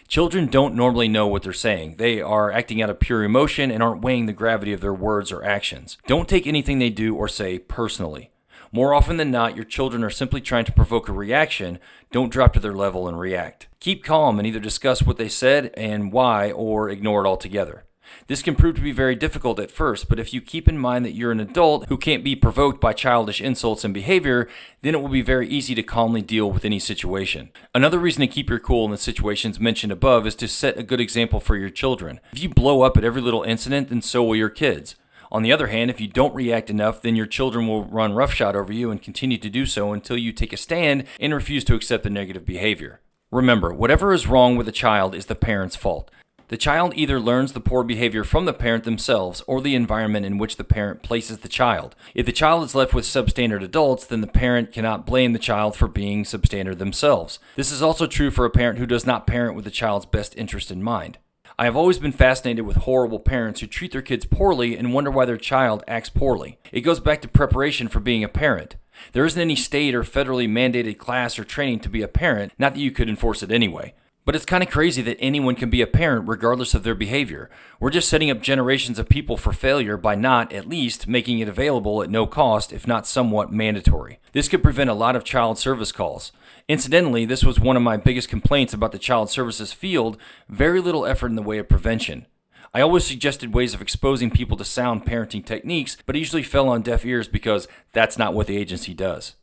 Children don't normally know what they're saying. They are acting out of pure emotion and aren't weighing the gravity of their words or actions. Don't take anything they do or say personally. More often than not, your children are simply trying to provoke a reaction. Don't drop to their level and react. Keep calm and either discuss what they said and why or ignore it altogether. This can prove to be very difficult at first, but if you keep in mind that you're an adult who can't be provoked by childish insults and behavior, then it will be very easy to calmly deal with any situation. Another reason to keep your cool in the situations mentioned above is to set a good example for your children. If you blow up at every little incident, then so will your kids. On the other hand, if you don't react enough, then your children will run roughshod over you and continue to do so until you take a stand and refuse to accept the negative behavior. Remember, whatever is wrong with a child is the parent's fault. The child either learns the poor behavior from the parent themselves or the environment in which the parent places the child. If the child is left with substandard adults, then the parent cannot blame the child for being substandard themselves. This is also true for a parent who does not parent with the child's best interest in mind. I have always been fascinated with horrible parents who treat their kids poorly and wonder why their child acts poorly. It goes back to preparation for being a parent. There isn't any state or federally mandated class or training to be a parent, not that you could enforce it anyway. But it's kind of crazy that anyone can be a parent regardless of their behavior. We're just setting up generations of people for failure by not, at least, making it available at no cost, if not somewhat mandatory. This could prevent a lot of child service calls. Incidentally, this was one of my biggest complaints about the child services field, very little effort in the way of prevention. I always suggested ways of exposing people to sound parenting techniques, but it usually fell on deaf ears because that's not what the agency does.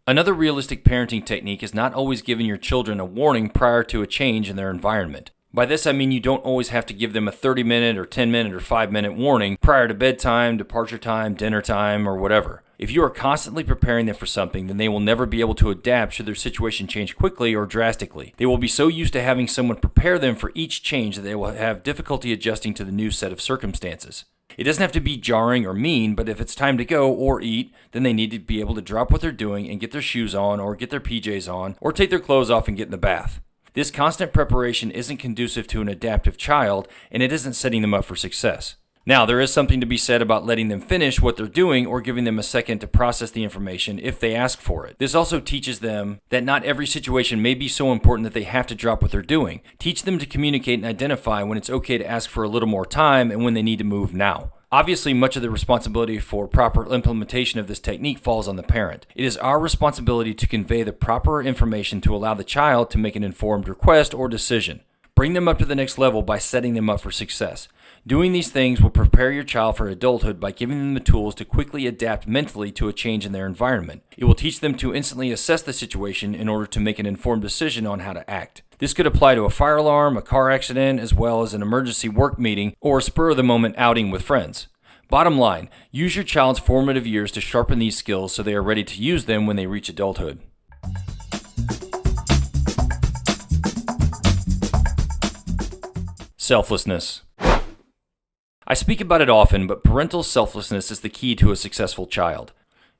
Another realistic parenting technique is not always giving your children a warning prior to a change in their environment. By this I mean you don't always have to give them a 30-minute or 10-minute or 5-minute warning prior to bedtime, departure time, dinner time, or whatever. If you are constantly preparing them for something, then they will never be able to adapt should their situation change quickly or drastically. They will be so used to having someone prepare them for each change that they will have difficulty adjusting to the new set of circumstances. It doesn't have to be jarring or mean, but if it's time to go or eat, then they need to be able to drop what they're doing and get their shoes on or get their PJs on or take their clothes off and get in the bath. This constant preparation isn't conducive to an adaptive child, and it isn't setting them up for success. Now, there is something to be said about letting them finish what they're doing or giving them a second to process the information if they ask for it. This also teaches them that not every situation may be so important that they have to drop what they're doing. Teach them to communicate and identify when it's okay to ask for a little more time and when they need to move now. Obviously, much of the responsibility for proper implementation of this technique falls on the parent. It is our responsibility to convey the proper information to allow the child to make an informed request or decision. Bring them up to the next level by setting them up for success. Doing these things will prepare your child for adulthood by giving them the tools to quickly adapt mentally to a change in their environment. It will teach them to instantly assess the situation in order to make an informed decision on how to act. This could apply to a fire alarm, a car accident, as well as an emergency work meeting or a spur-of-the-moment outing with friends. Bottom line, use your child's formative years to sharpen these skills so they are ready to use them when they reach adulthood. Selflessness. I speak about it often, but parental selflessness is the key to a successful child.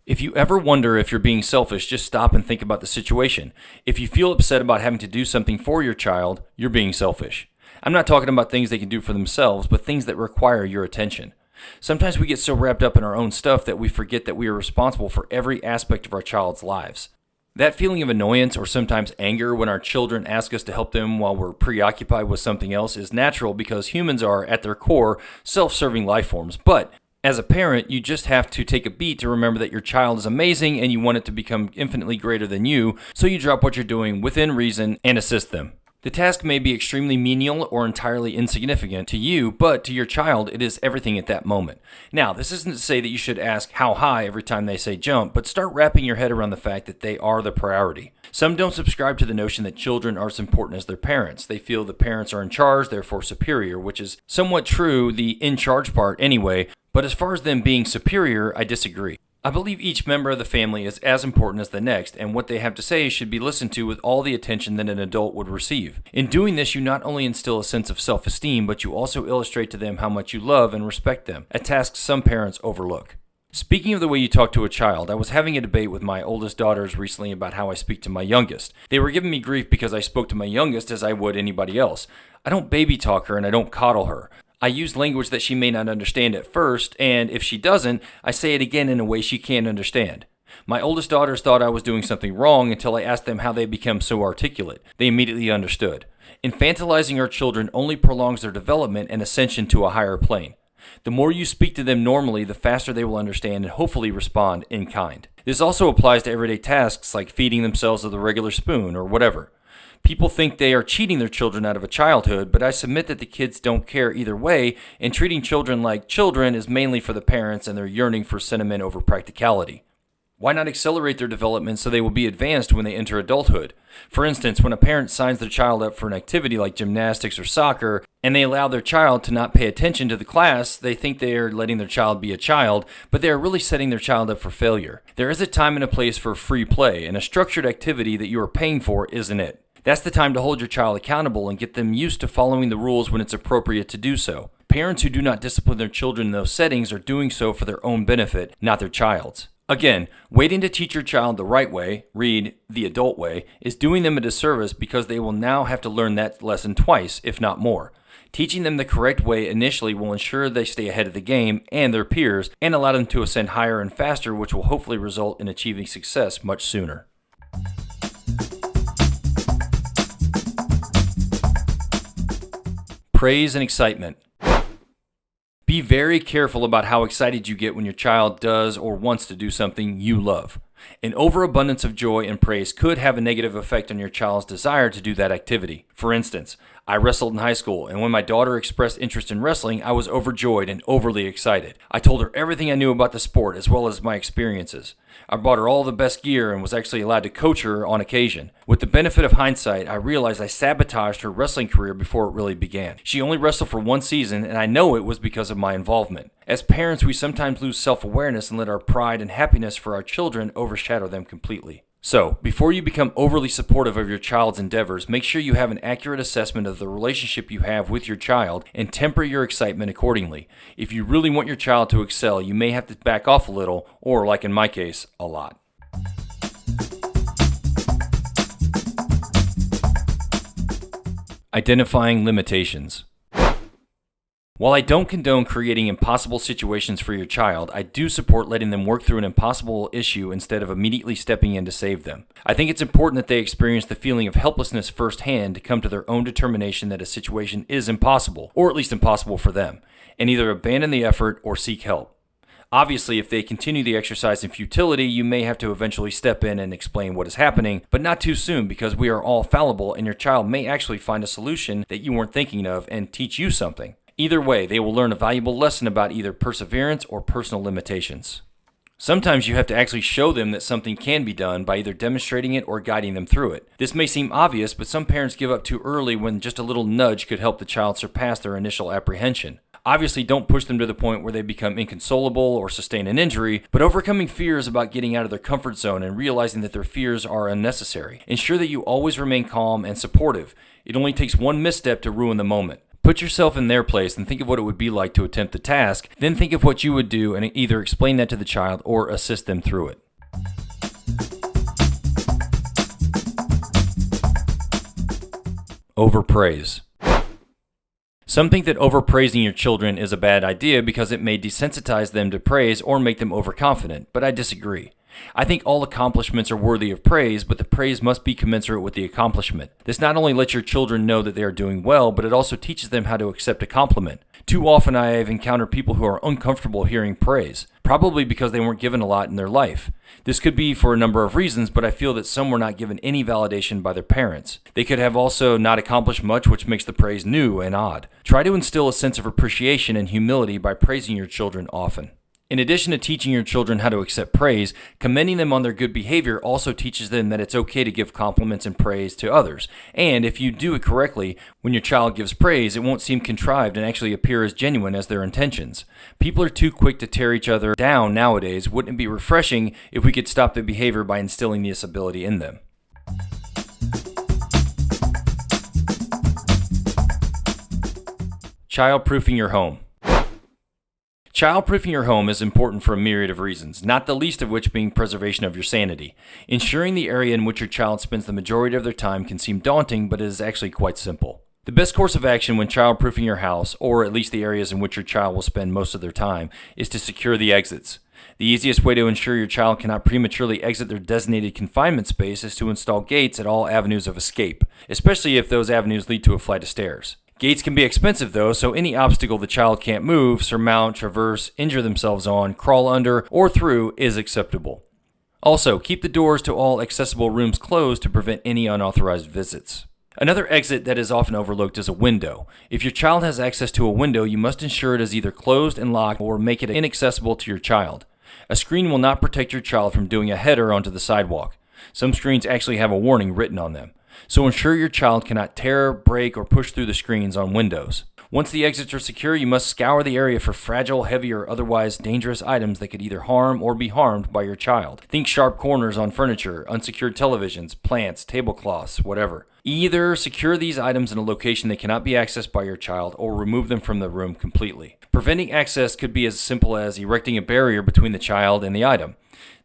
If you ever wonder if you're being selfish, just stop and think about the situation. If you feel upset about having to do something for your child, you're being selfish. I'm not talking about things they can do for themselves, but things that require your attention. Sometimes we get so wrapped up in our own stuff that we forget that we are responsible for every aspect of our child's lives. That feeling of annoyance or sometimes anger when our children ask us to help them while we're preoccupied with something else is natural because humans are, at their core, self-serving life forms. But as a parent, you just have to take a beat to remember that your child is amazing and you want it to become infinitely greater than you, so you drop what you're doing within reason and assist them. The task may be extremely menial or entirely insignificant to you, but to your child, it is everything at that moment. Now, this isn't to say that you should ask how high every time they say jump, but start wrapping your head around the fact that they are the priority. Some don't subscribe to the notion that children are as important as their parents. They feel the parents are in charge, therefore superior, which is somewhat true, the in charge part anyway, but as far as them being superior, I disagree. I believe each member of the family is as important as the next, and what they have to say should be listened to with all the attention that an adult would receive. In doing this, you not only instill a sense of self-esteem, but you also illustrate to them how much you love and respect them, a task some parents overlook. Speaking of the way you talk to a child, I was having a debate with my oldest daughters recently about how I speak to my youngest. They were giving me grief because I spoke to my youngest as I would anybody else. I don't baby talk her and I don't coddle her. I use language that she may not understand at first, and if she doesn't, I say it again in a way she can't understand. My oldest daughters thought I was doing something wrong until I asked them how they become so articulate. They immediately understood. Infantilizing our children only prolongs their development and ascension to a higher plane. The more you speak to them normally, the faster they will understand and hopefully respond in kind. This also applies to everyday tasks like feeding themselves with a regular spoon or whatever. People think they are cheating their children out of a childhood, but I submit that the kids don't care either way, and treating children like children is mainly for the parents and their yearning for sentiment over practicality. Why not accelerate their development so they will be advanced when they enter adulthood? For instance, when a parent signs their child up for an activity like gymnastics or soccer, and they allow their child to not pay attention to the class, they think they are letting their child be a child, but they are really setting their child up for failure. There is a time and a place for free play, and a structured activity that you are paying for isn't it. That's the time to hold your child accountable and get them used to following the rules when it's appropriate to do so. Parents who do not discipline their children in those settings are doing so for their own benefit, not their child's. Again, waiting to teach your child the right way, read the adult way, is doing them a disservice because they will now have to learn that lesson twice, if not more. Teaching them the correct way initially will ensure they stay ahead of the game and their peers and allow them to ascend higher and faster, which will hopefully result in achieving success much sooner. Praise and excitement. Be very careful about how excited you get when your child does or wants to do something you love. An overabundance of joy and praise could have a negative effect on your child's desire to do that activity. For instance, I wrestled in high school, and when my daughter expressed interest in wrestling, I was overjoyed and overly excited. I told her everything I knew about the sport as well as my experiences. I bought her all the best gear and was actually allowed to coach her on occasion. With the benefit of hindsight, I realized I sabotaged her wrestling career before it really began. She only wrestled for one season, and I know it was because of my involvement. As parents, we sometimes lose self-awareness and let our pride and happiness for our children overshadow them completely. So, before you become overly supportive of your child's endeavors, make sure you have an accurate assessment of the relationship you have with your child and temper your excitement accordingly. If you really want your child to excel, you may have to back off a little, or like in my case, a lot. Identifying limitations. While I don't condone creating impossible situations for your child, I do support letting them work through an impossible issue instead of immediately stepping in to save them. I think it's important that they experience the feeling of helplessness firsthand to come to their own determination that a situation is impossible, or at least impossible for them, and either abandon the effort or seek help. Obviously, if they continue the exercise in futility, you may have to eventually step in and explain what is happening, but not too soon because we are all fallible and your child may actually find a solution that you weren't thinking of and teach you something. Either way, they will learn a valuable lesson about either perseverance or personal limitations. Sometimes you have to actually show them that something can be done by either demonstrating it or guiding them through it. This may seem obvious, but some parents give up too early when just a little nudge could help the child surpass their initial apprehension. Obviously, don't push them to the point where they become inconsolable or sustain an injury, but overcoming fears about getting out of their comfort zone and realizing that their fears are unnecessary. Ensure that you always remain calm and supportive. It only takes one misstep to ruin the moment. Put yourself in their place and think of what it would be like to attempt the task, then think of what you would do and either explain that to the child or assist them through it. Overpraise. Some think that overpraising your children is a bad idea because it may desensitize them to praise or make them overconfident, but I disagree. I think all accomplishments are worthy of praise, but the praise must be commensurate with the accomplishment. This not only lets your children know that they are doing well, but it also teaches them how to accept a compliment. Too often I have encountered people who are uncomfortable hearing praise, probably because they weren't given a lot in their life. This could be for a number of reasons, but I feel that some were not given any validation by their parents. They could have also not accomplished much, which makes the praise new and odd. Try to instill a sense of appreciation and humility by praising your children often. In addition to teaching your children how to accept praise, commending them on their good behavior also teaches them that it's okay to give compliments and praise to others. And if you do it correctly, when your child gives praise, it won't seem contrived and actually appear as genuine as their intentions. People are too quick to tear each other down nowadays. Wouldn't it be refreshing if we could stop the behavior by instilling this ability in them? Childproofing your home. Childproofing your home is important for a myriad of reasons, not the least of which being preservation of your sanity. Ensuring the area in which your child spends the majority of their time can seem daunting, but it is actually quite simple. The best course of action when childproofing your house, or at least the areas in which your child will spend most of their time, is to secure the exits. The easiest way to ensure your child cannot prematurely exit their designated confinement space is to install gates at all avenues of escape, especially if those avenues lead to a flight of stairs. Gates can be expensive though, so any obstacle the child can't move, surmount, traverse, injure themselves on, crawl under, or through is acceptable. Also, keep the doors to all accessible rooms closed to prevent any unauthorized visits. Another exit that is often overlooked is a window. If your child has access to a window, you must ensure it is either closed and locked or make it inaccessible to your child. A screen will not protect your child from doing a header onto the sidewalk. Some screens actually have a warning written on them. So ensure your child cannot tear, break, or push through the screens on windows. Once the exits are secure, you must scour the area for fragile, heavy, or otherwise dangerous items that could either harm or be harmed by your child. Think sharp corners on furniture, unsecured televisions, plants, tablecloths, whatever. Either secure these items in a location they cannot be accessed by your child or remove them from the room completely. Preventing access could be as simple as erecting a barrier between the child and the item.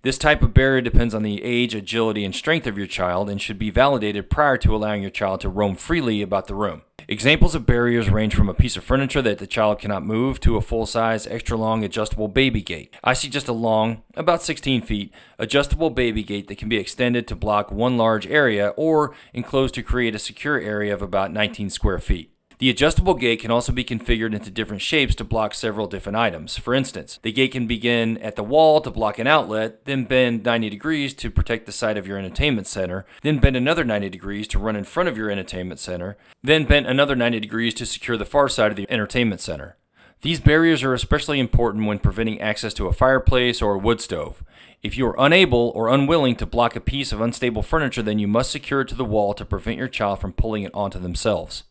This type of barrier depends on the age, agility, and strength of your child and should be validated prior to allowing your child to roam freely about the room. Examples of barriers range from a piece of furniture that the child cannot move to a full-size, extra-long adjustable baby gate. I suggest a long, about 16 feet, adjustable baby gate that can be extended to block one large area or enclosed to create a secure area of about 19 square feet. The adjustable gate can also be configured into different shapes to block several different items. For instance, the gate can begin at the wall to block an outlet, then bend 90 degrees to protect the side of your entertainment center, then bend another 90 degrees to run in front of your entertainment center, then bend another 90 degrees to secure the far side of the entertainment center. These barriers are especially important when preventing access to a fireplace or a wood stove. If you are unable or unwilling to block a piece of unstable furniture, then you must secure it to the wall to prevent your child from pulling it onto themselves.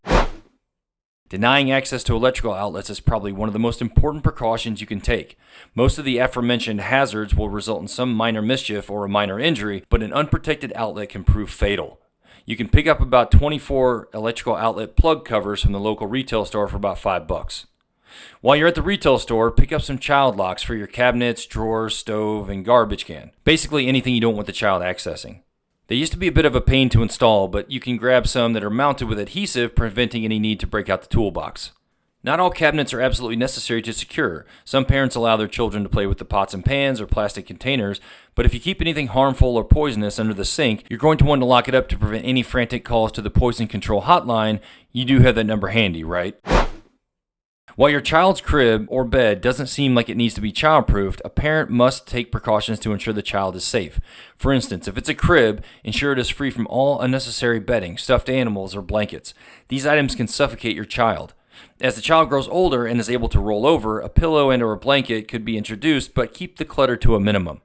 Denying access to electrical outlets is probably one of the most important precautions you can take. Most of the aforementioned hazards will result in some minor mischief or a minor injury, but an unprotected outlet can prove fatal. You can pick up about 24 electrical outlet plug covers from the local retail store for about $5. While you're at the retail store, pick up some child locks for your cabinets, drawers, stove, and garbage can. Basically anything you don't want the child accessing. They used to be a bit of a pain to install, but you can grab some that are mounted with adhesive, preventing any need to break out the toolbox. Not all cabinets are absolutely necessary to secure. Some parents allow their children to play with the pots and pans or plastic containers, but if you keep anything harmful or poisonous under the sink, you're going to want to lock it up to prevent any frantic calls to the poison control hotline. You do have that number handy, right? While your child's crib or bed doesn't seem like it needs to be childproofed, a parent must take precautions to ensure the child is safe. For instance, if it's a crib, ensure it is free from all unnecessary bedding, stuffed animals, or blankets. These items can suffocate your child. As the child grows older and is able to roll over, a pillow and/or a blanket could be introduced, but keep the clutter to a minimum.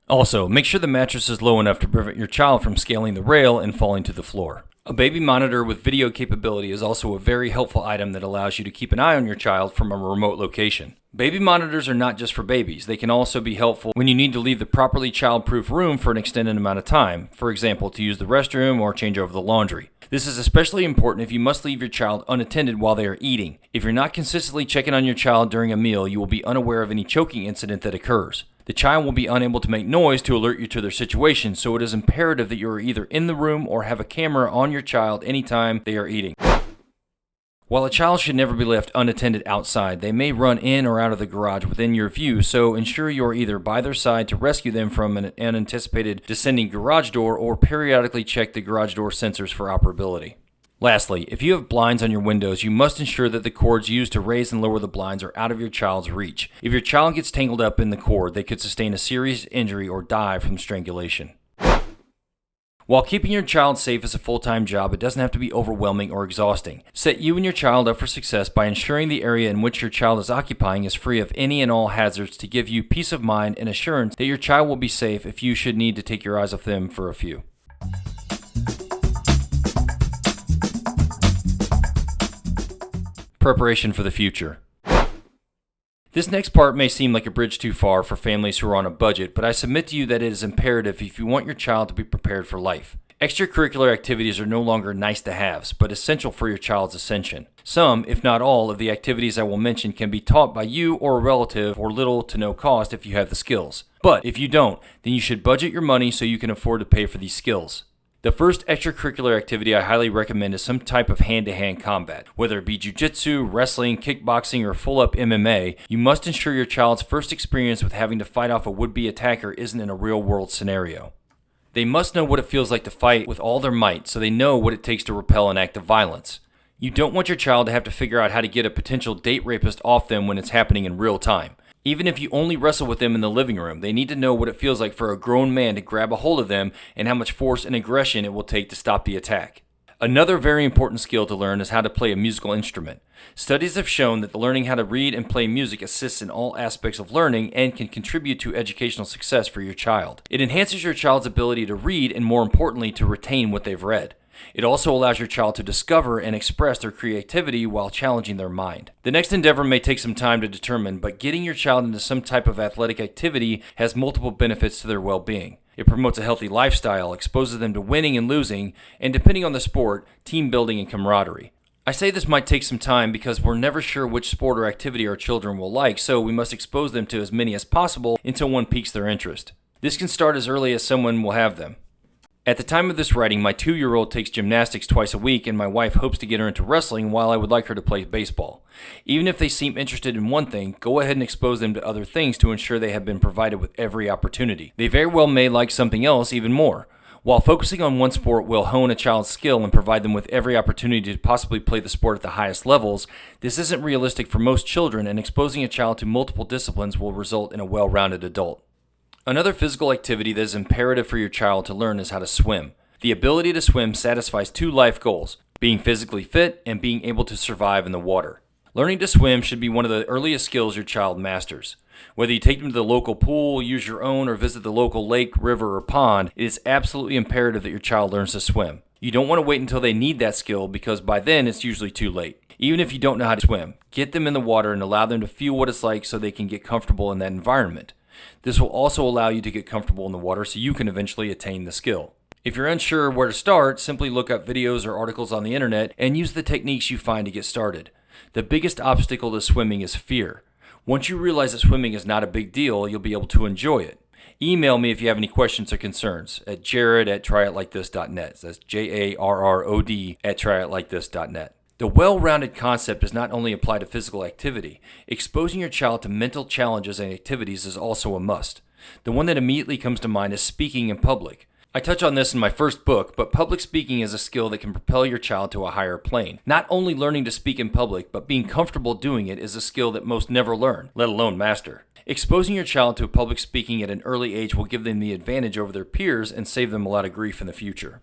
Also, make sure the mattress is low enough to prevent your child from scaling the rail and falling to the floor. A baby monitor with video capability is also a very helpful item that allows you to keep an eye on your child from a remote location. Baby monitors are not just for babies. They can also be helpful when you need to leave the properly child-proof room for an extended amount of time, for example, to use the restroom or change over the laundry. This is especially important if you must leave your child unattended while they are eating. If you're not consistently checking on your child during a meal, you will be unaware of any choking incident that occurs. The child will be unable to make noise to alert you to their situation, so it is imperative that you are either in the room or have a camera on your child anytime they are eating. While a child should never be left unattended outside, they may run in or out of the garage within your view, so ensure you are either by their side to rescue them from an unanticipated descending garage door or periodically check the garage door sensors for operability. Lastly, if you have blinds on your windows, you must ensure that the cords used to raise and lower the blinds are out of your child's reach. If your child gets tangled up in the cord, they could sustain a serious injury or die from strangulation. While keeping your child safe is a full-time job, it doesn't have to be overwhelming or exhausting. Set you and your child up for success by ensuring the area in which your child is occupying is free of any and all hazards to give you peace of mind and assurance that your child will be safe if you should need to take your eyes off them for a few. Preparation for the future. This next part may seem like a bridge too far for families who are on a budget, but I submit to you that it is imperative if you want your child to be prepared for life. Extracurricular activities are no longer nice-to-haves, but essential for your child's ascension. Some, if not all, of the activities I will mention can be taught by you or a relative for little to no cost if you have the skills. But if you don't, then you should budget your money so you can afford to pay for these skills. The first extracurricular activity I highly recommend is some type of hand-to-hand combat. Whether it be jiu-jitsu, wrestling, kickboxing, or full-up MMA, you must ensure your child's first experience with having to fight off a would-be attacker isn't in a real-world scenario. They must know what it feels like to fight with all their might, so they know what it takes to repel an act of violence. You don't want your child to have to figure out how to get a potential date rapist off them when it's happening in real time. Even if you only wrestle with them in the living room, they need to know what it feels like for a grown man to grab a hold of them and how much force and aggression it will take to stop the attack. Another very important skill to learn is how to play a musical instrument. Studies have shown that learning how to read and play music assists in all aspects of learning and can contribute to educational success for your child. It enhances your child's ability to read and, more importantly, to retain what they've read. It also allows your child to discover and express their creativity while challenging their mind. The next endeavor may take some time to determine, but getting your child into some type of athletic activity has multiple benefits to their well-being. It promotes a healthy lifestyle, exposes them to winning and losing, and depending on the sport, team building and camaraderie. I say this might take some time because we're never sure which sport or activity our children will like, so we must expose them to as many as possible until one piques their interest. This can start as early as someone will have them. At the time of this writing, my 2-year-old takes gymnastics twice a week, and my wife hopes to get her into wrestling while I would like her to play baseball. Even if they seem interested in one thing, go ahead and expose them to other things to ensure they have been provided with every opportunity. They very well may like something else even more. While focusing on one sport will hone a child's skill and provide them with every opportunity to possibly play the sport at the highest levels, this isn't realistic for most children, and exposing a child to multiple disciplines will result in a well-rounded adult. Another physical activity that is imperative for your child to learn is how to swim. The ability to swim satisfies 2 life goals: being physically fit and being able to survive in the water. Learning to swim should be one of the earliest skills your child masters. Whether you take them to the local pool, use your own, or visit the local lake, river, or pond, it is absolutely imperative that your child learns to swim. You don't want to wait until they need that skill because by then it's usually too late. Even if you don't know how to swim, get them in the water and allow them to feel what it's like so they can get comfortable in that environment. This will also allow you to get comfortable in the water so you can eventually attain the skill. If you're unsure where to start, simply look up videos or articles on the internet and use the techniques you find to get started. The biggest obstacle to swimming is fear. Once you realize that swimming is not a big deal, you'll be able to enjoy it. Email me if you have any questions or concerns at jared@tryitlikethis.net. That's JARROD@tryitlikethis.net. The well-rounded concept does not only apply to physical activity. Exposing your child to mental challenges and activities is also a must. The one that immediately comes to mind is speaking in public. I touch on this in my first book, but public speaking is a skill that can propel your child to a higher plane. Not only learning to speak in public, but being comfortable doing it is a skill that most never learn, let alone master. Exposing your child to public speaking at an early age will give them the advantage over their peers and save them a lot of grief in the future.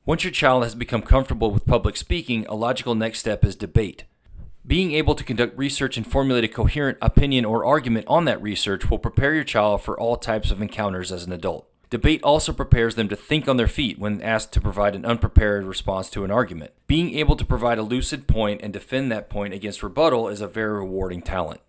Once your child has become comfortable with public speaking, a logical next step is debate. Being able to conduct research and formulate a coherent opinion or argument on that research will prepare your child for all types of encounters as an adult. Debate also prepares them to think on their feet when asked to provide an unprepared response to an argument. Being able to provide a lucid point and defend that point against rebuttal is a very rewarding talent.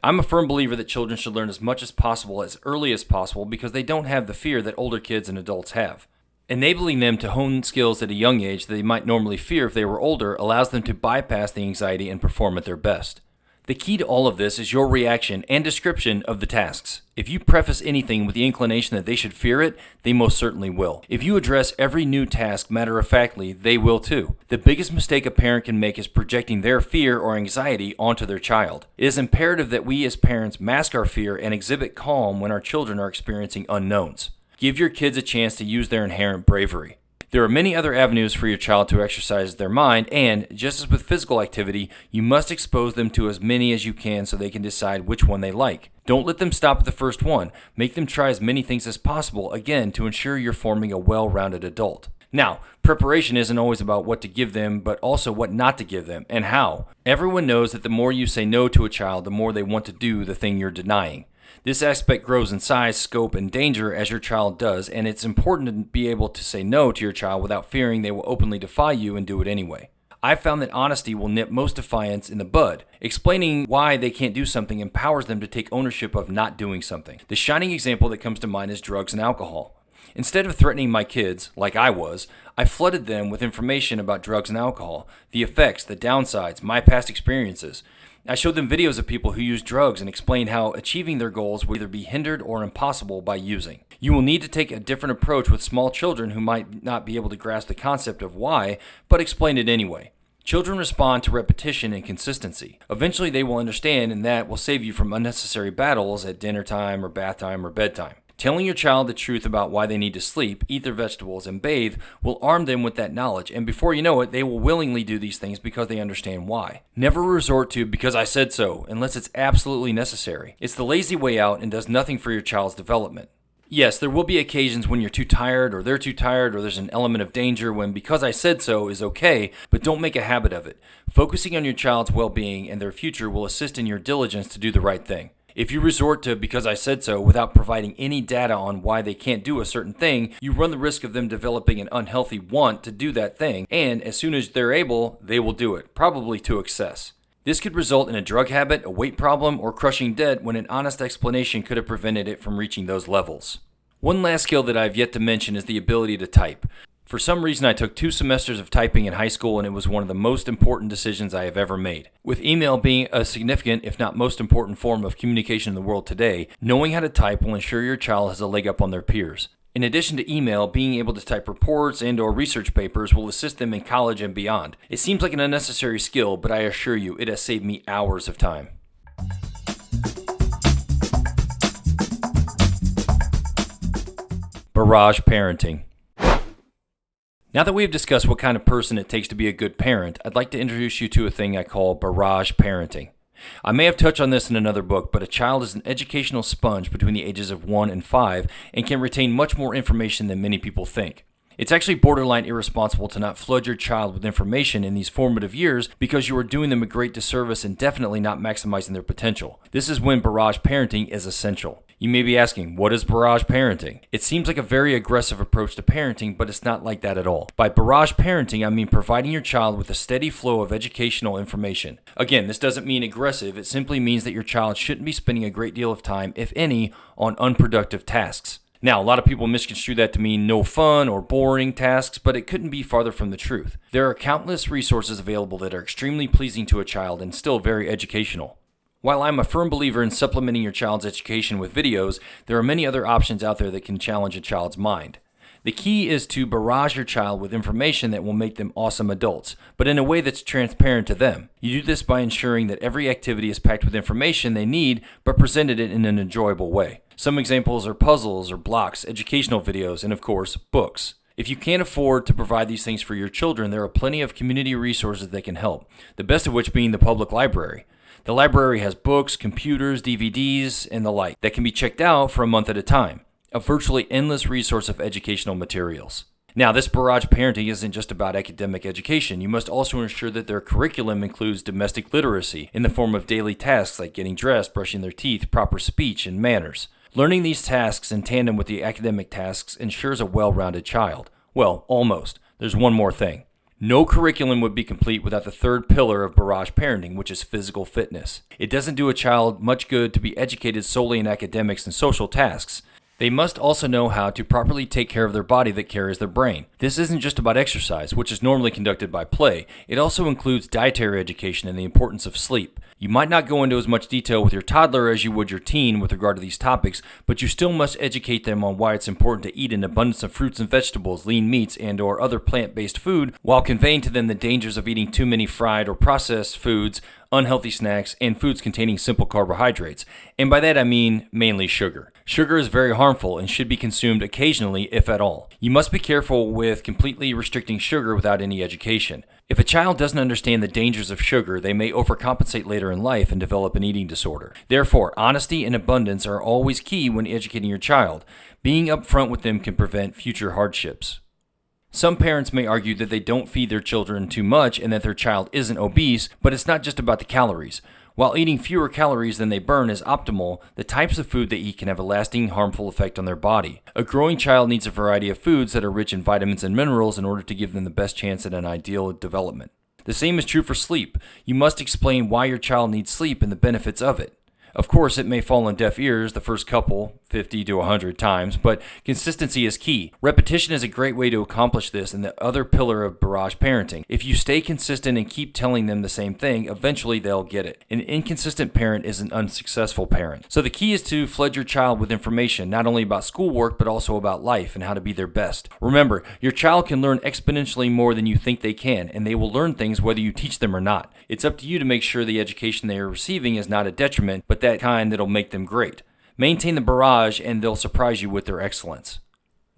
I'm a firm believer that children should learn as much as possible as early as possible because they don't have the fear that older kids and adults have. Enabling them to hone skills at a young age that they might normally fear if they were older allows them to bypass the anxiety and perform at their best. The key to all of this is your reaction and description of the tasks. If you preface anything with the inclination that they should fear it, they most certainly will. If you address every new task matter-of-factly, they will too. The biggest mistake a parent can make is projecting their fear or anxiety onto their child. It is imperative that we as parents mask our fear and exhibit calm when our children are experiencing unknowns. Give your kids a chance to use their inherent bravery. There are many other avenues for your child to exercise their mind, and just as with physical activity, you must expose them to as many as you can so they can decide which one they like. Don't let them stop at the first one. Make them try as many things as possible, again, to ensure you're forming a well-rounded adult. Now, preparation isn't always about what to give them, but also what not to give them, and how. Everyone knows that the more you say no to a child, the more they want to do the thing you're denying. This aspect grows in size, scope, and danger as your child does, and it's important to be able to say no to your child without fearing they will openly defy you and do it anyway. I've found that honesty will nip most defiance in the bud. Explaining why they can't do something empowers them to take ownership of not doing something. The shining example that comes to mind is drugs and alcohol. Instead of threatening my kids, like I was, I flooded them with information about drugs and alcohol, the effects, the downsides, my past experiences. I showed them videos of people who use drugs and explained how achieving their goals will either be hindered or impossible by using. You will need to take a different approach with small children who might not be able to grasp the concept of why, but explain it anyway. Children respond to repetition and consistency. Eventually they will understand, and that will save you from unnecessary battles at dinner time or bath time or bedtime. Telling your child the truth about why they need to sleep, eat their vegetables, and bathe will arm them with that knowledge, and before you know it, they will willingly do these things because they understand why. Never resort to "because I said so" unless it's absolutely necessary. It's the lazy way out and does nothing for your child's development. Yes, there will be occasions when you're too tired or they're too tired or there's an element of danger when "because I said so" is okay, but don't make a habit of it. Focusing on your child's well-being and their future will assist in your diligence to do the right thing. If you resort to "because I said so" without providing any data on why they can't do a certain thing, you run the risk of them developing an unhealthy want to do that thing, and as soon as they're able, they will do it, probably to excess. This could result in a drug habit, a weight problem, or crushing debt when an honest explanation could have prevented it from reaching those levels. One last skill that I've yet to mention is the ability to type. For some reason, I took 2 semesters of typing in high school, and it was one of the most important decisions I have ever made. With email being a significant, if not most important form of communication in the world today, knowing how to type will ensure your child has a leg up on their peers. In addition to email, being able to type reports and/or research papers will assist them in college and beyond. It seems like an unnecessary skill, but I assure you, it has saved me hours of time. Barrage parenting. Now that we have discussed what kind of person it takes to be a good parent, I'd like to introduce you to a thing I call barrage parenting. I may have touched on this in another book, but a child is an educational sponge between the ages of 1 and 5 and can retain much more information than many people think. It's actually borderline irresponsible to not flood your child with information in these formative years because you are doing them a great disservice and definitely not maximizing their potential. This is when barrage parenting is essential. You may be asking, what is barrage parenting? It seems like a very aggressive approach to parenting, but it's not like that at all. By barrage parenting, I mean providing your child with a steady flow of educational information. Again, this doesn't mean aggressive. It simply means that your child shouldn't be spending a great deal of time, if any, on unproductive tasks. Now, a lot of people misconstrue that to mean no fun or boring tasks, but it couldn't be farther from the truth. There are countless resources available that are extremely pleasing to a child and still very educational. While I'm a firm believer in supplementing your child's education with videos, there are many other options out there that can challenge a child's mind. The key is to barrage your child with information that will make them awesome adults, but in a way that's transparent to them. You do this by ensuring that every activity is packed with information they need, but presented it in an enjoyable way. Some examples are puzzles or blocks, educational videos, and of course, books. If you can't afford to provide these things for your children, there are plenty of community resources that can help, the best of which being the public library. The library has books, computers, DVDs, and the like that can be checked out for a month at a time. A virtually endless resource of educational materials. Now, this barrage parenting isn't just about academic education. You must also ensure that their curriculum includes domestic literacy in the form of daily tasks like getting dressed, brushing their teeth, proper speech, and manners. Learning these tasks in tandem with the academic tasks ensures a well-rounded child. Well, almost. There's one more thing. No curriculum would be complete without the third pillar of barrage parenting, which is physical fitness. It doesn't do a child much good to be educated solely in academics and social tasks. They must also know how to properly take care of their body that carries their brain. This isn't just about exercise, which is normally conducted by play. It also includes dietary education and the importance of sleep. You might not go into as much detail with your toddler as you would your teen with regard to these topics, but you still must educate them on why it's important to eat an abundance of fruits and vegetables, lean meats, and or other plant-based food, while conveying to them the dangers of eating too many fried or processed foods, unhealthy snacks, and foods containing simple carbohydrates. And by that I mean mainly sugar. Sugar is very harmful and should be consumed occasionally, if at all. You must be careful with completely restricting sugar without any education. If a child doesn't understand the dangers of sugar, they may overcompensate later in life and develop an eating disorder. Therefore, honesty and abundance are always key when educating your child. Being upfront with them can prevent future hardships. Some parents may argue that they don't feed their children too much and that their child isn't obese, but it's not just about the calories. While eating fewer calories than they burn is optimal, the types of food they eat can have a lasting harmful effect on their body. A growing child needs a variety of foods that are rich in vitamins and minerals in order to give them the best chance at an ideal development. The same is true for sleep. You must explain why your child needs sleep and the benefits of it. Of course, it may fall on deaf ears the first couple, 50 to 100 times, but consistency is key. Repetition is a great way to accomplish this and the other pillar of barrage parenting. If you stay consistent and keep telling them the same thing, eventually they'll get it. An inconsistent parent is an unsuccessful parent. So the key is to flood your child with information, not only about schoolwork, but also about life and how to be their best. Remember, your child can learn exponentially more than you think they can, and they will learn things whether you teach them or not. It's up to you to make sure the education they are receiving is not a detriment, but that kind that'll make them great. Maintain the barrage and they'll surprise you with their excellence.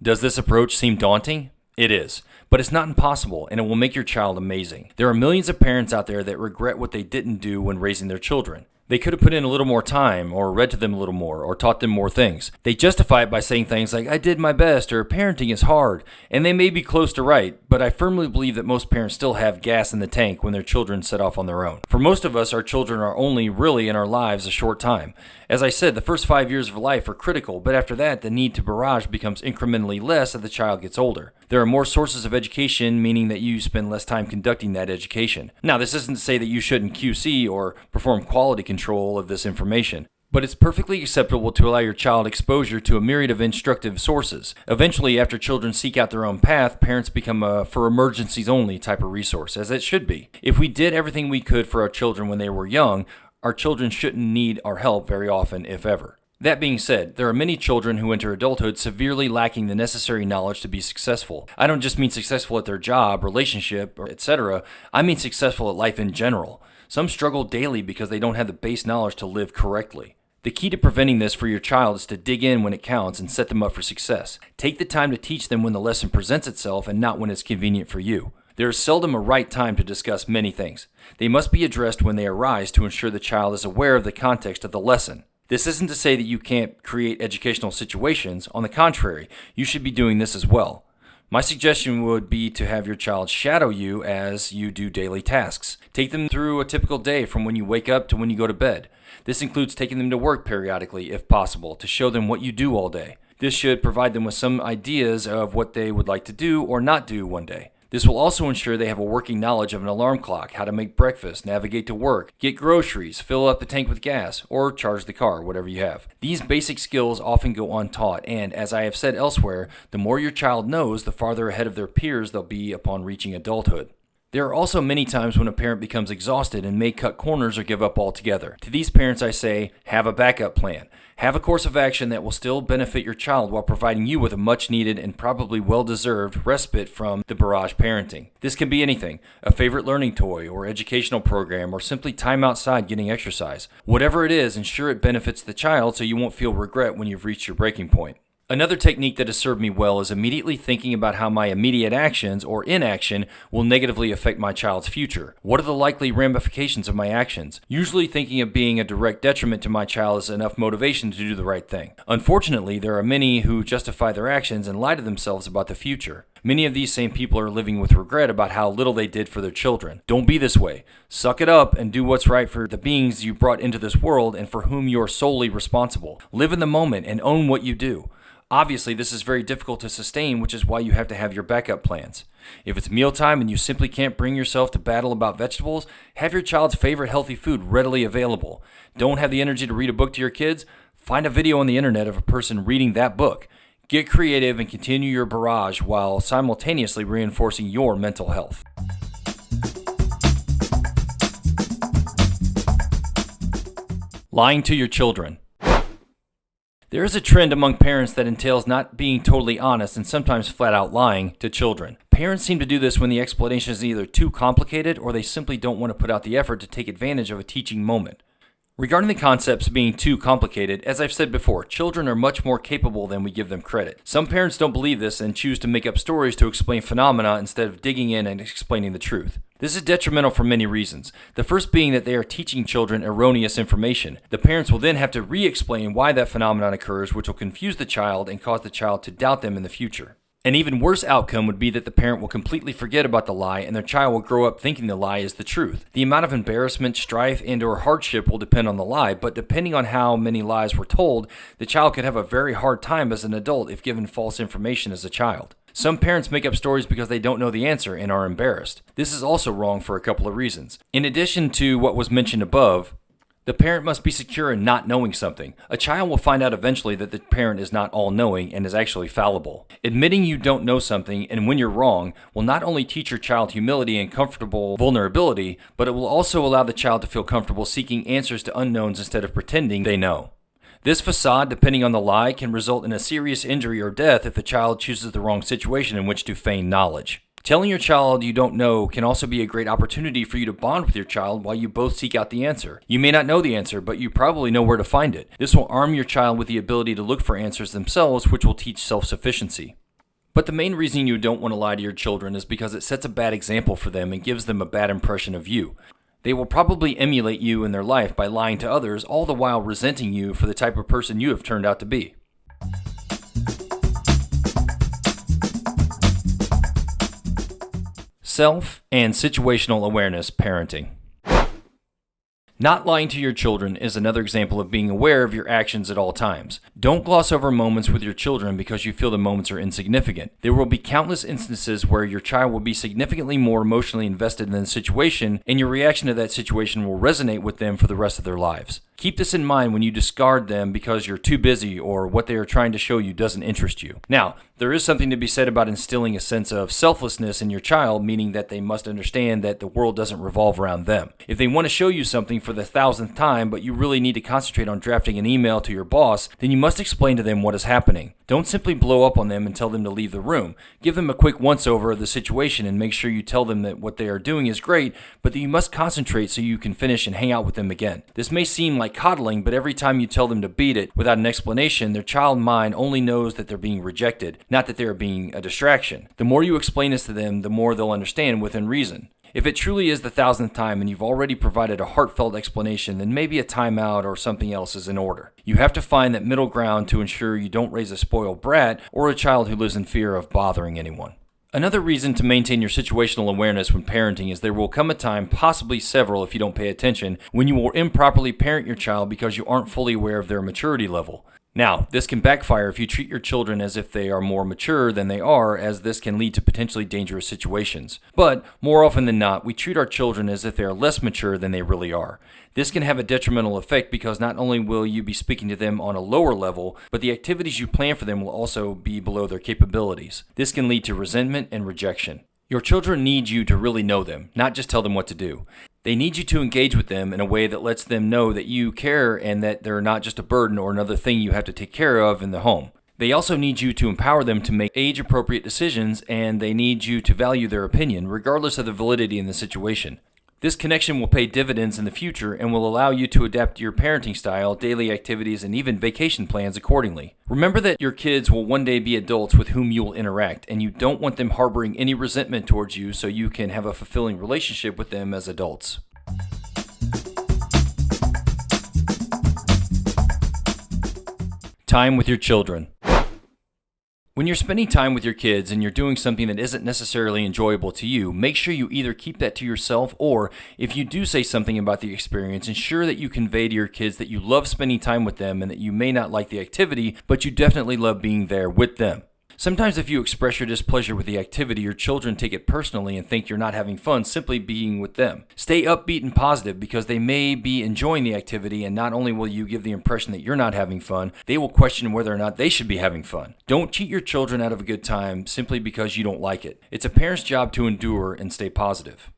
Does this approach seem daunting? It is, but it's not impossible and it will make your child amazing. There are millions of parents out there that regret what they didn't do when raising their children. They could have put in a little more time, or read to them a little more, or taught them more things. They justify it by saying things like, I did my best, or parenting is hard, and they may be close to right, but I firmly believe that most parents still have gas in the tank when their children set off on their own. For most of us, our children are only really in our lives a short time. As I said, the first 5 years of life are critical, but after that, the need to barrage becomes incrementally less as the child gets older. There are more sources of education, meaning that you spend less time conducting that education. Now, this isn't to say that you shouldn't QC or perform quality control of this information, but it's perfectly acceptable to allow your child exposure to a myriad of instructive sources. Eventually, after children seek out their own path, parents become a for emergencies only type of resource, as it should be. If we did everything we could for our children when they were young, our children shouldn't need our help very often, if ever. That being said, there are many children who enter adulthood severely lacking the necessary knowledge to be successful. I don't just mean successful at their job, relationship, or etc. I mean successful at life in general. Some struggle daily because they don't have the base knowledge to live correctly. The key to preventing this for your child is to dig in when it counts and set them up for success. Take the time to teach them when the lesson presents itself and not when it's convenient for you. There is seldom a right time to discuss many things. They must be addressed when they arise to ensure the child is aware of the context of the lesson. This isn't to say that you can't create educational situations. On the contrary, you should be doing this as well. My suggestion would be to have your child shadow you as you do daily tasks. Take them through a typical day from when you wake up to when you go to bed. This includes taking them to work periodically, if possible, to show them what you do all day. This should provide them with some ideas of what they would like to do or not do one day. This will also ensure they have a working knowledge of an alarm clock, how to make breakfast, navigate to work, get groceries, fill up the tank with gas, or charge the car, whatever you have. These basic skills often go untaught, and as I have said elsewhere, the more your child knows, the farther ahead of their peers they'll be upon reaching adulthood. There are also many times when a parent becomes exhausted and may cut corners or give up altogether. To these parents I say, have a backup plan. Have a course of action that will still benefit your child while providing you with a much needed and probably well-deserved respite from the barrage parenting. This can be anything, a favorite learning toy or educational program, or simply time outside getting exercise. Whatever it is, ensure it benefits the child so you won't feel regret when you've reached your breaking point. Another technique that has served me well is immediately thinking about how my immediate actions or inaction will negatively affect my child's future. What are the likely ramifications of my actions? Usually thinking of being a direct detriment to my child is enough motivation to do the right thing. Unfortunately, there are many who justify their actions and lie to themselves about the future. Many of these same people are living with regret about how little they did for their children. Don't be this way. Suck it up and do what's right for the beings you brought into this world and for whom you are solely responsible. Live in the moment and own what you do. Obviously, this is very difficult to sustain, which is why you have to have your backup plans. If it's mealtime and you simply can't bring yourself to battle about vegetables, have your child's favorite healthy food readily available. Don't have the energy to read a book to your kids? Find a video on the internet of a person reading that book. Get creative and continue your barrage while simultaneously reinforcing your mental health. Lying to your children. There is a trend among parents that entails not being totally honest and sometimes flat out lying to children. Parents seem to do this when the explanation is either too complicated or they simply don't want to put out the effort to take advantage of a teaching moment. Regarding the concepts being too complicated, as I've said before, children are much more capable than we give them credit. Some parents don't believe this and choose to make up stories to explain phenomena instead of digging in and explaining the truth. This is detrimental for many reasons. The first being that they are teaching children erroneous information. The parents will then have to re-explain why that phenomenon occurs, which will confuse the child and cause the child to doubt them in the future. An even worse outcome would be that the parent will completely forget about the lie and their child will grow up thinking the lie is the truth. The amount of embarrassment, strife, and/or hardship will depend on the lie, but depending on how many lies were told, the child could have a very hard time as an adult if given false information as a child. Some parents make up stories because they don't know the answer and are embarrassed. This is also wrong for a couple of reasons. In addition to what was mentioned above, the parent must be secure in not knowing something. A child will find out eventually that the parent is not all-knowing and is actually fallible. Admitting you don't know something and when you're wrong will not only teach your child humility and comfortable vulnerability, but it will also allow the child to feel comfortable seeking answers to unknowns instead of pretending they know. This facade, depending on the lie, can result in a serious injury or death if the child chooses the wrong situation in which to feign knowledge. Telling your child you don't know can also be a great opportunity for you to bond with your child while you both seek out the answer. You may not know the answer, but you probably know where to find it. This will arm your child with the ability to look for answers themselves, which will teach self-sufficiency. But the main reason you don't want to lie to your children is because it sets a bad example for them and gives them a bad impression of you. They will probably emulate you in their life by lying to others, all the while resenting you for the type of person you have turned out to be. Self and situational awareness parenting. Not lying to your children is another example of being aware of your actions at all times. Don't gloss over moments with your children because you feel the moments are insignificant. There will be countless instances where your child will be significantly more emotionally invested in the situation, and your reaction to that situation will resonate with them for the rest of their lives. Keep this in mind when you discard them because you're too busy or what they are trying to show you doesn't interest you. Now, there is something to be said about instilling a sense of selflessness in your child, meaning that they must understand that the world doesn't revolve around them. If they want to show you something for the 1,000th time, but you really need to concentrate on drafting an email to your boss, then you must explain to them what is happening. Don't simply blow up on them and tell them to leave the room. Give them a quick once-over of the situation and make sure you tell them that what they are doing is great, but that you must concentrate so you can finish and hang out with them again. This may seem like coddling, but every time you tell them to beat it without an explanation, their child mind only knows that they're being rejected, not that they're being a distraction. The more you explain this to them, the more they'll understand within reason. If it truly is the 1,000th time and you've already provided a heartfelt explanation, then maybe a timeout or something else is in order. You have to find that middle ground to ensure you don't raise a spoiled brat or a child who lives in fear of bothering anyone. Another reason to maintain your situational awareness when parenting is there will come a time, possibly several if you don't pay attention, when you will improperly parent your child because you aren't fully aware of their maturity level. Now, this can backfire if you treat your children as if they are more mature than they are, as this can lead to potentially dangerous situations. But, more often than not, we treat our children as if they are less mature than they really are. This can have a detrimental effect because not only will you be speaking to them on a lower level, but the activities you plan for them will also be below their capabilities. This can lead to resentment and rejection. Your children need you to really know them, not just tell them what to do. They need you to engage with them in a way that lets them know that you care and that they're not just a burden or another thing you have to take care of in the home. They also need you to empower them to make age-appropriate decisions, and they need you to value their opinion, regardless of the validity in the situation. This connection will pay dividends in the future and will allow you to adapt your parenting style, daily activities, and even vacation plans accordingly. Remember that your kids will one day be adults with whom you will interact, and you don't want them harboring any resentment towards you so you can have a fulfilling relationship with them as adults. Time with your children. When you're spending time with your kids and you're doing something that isn't necessarily enjoyable to you, make sure you either keep that to yourself or, if you do say something about the experience, ensure that you convey to your kids that you love spending time with them and that you may not like the activity, but you definitely love being there with them. Sometimes if you express your displeasure with the activity, your children take it personally and think you're not having fun simply being with them. Stay upbeat and positive because they may be enjoying the activity, and not only will you give the impression that you're not having fun, they will question whether or not they should be having fun. Don't cheat your children out of a good time simply because you don't like it. It's a parent's job to endure and stay positive.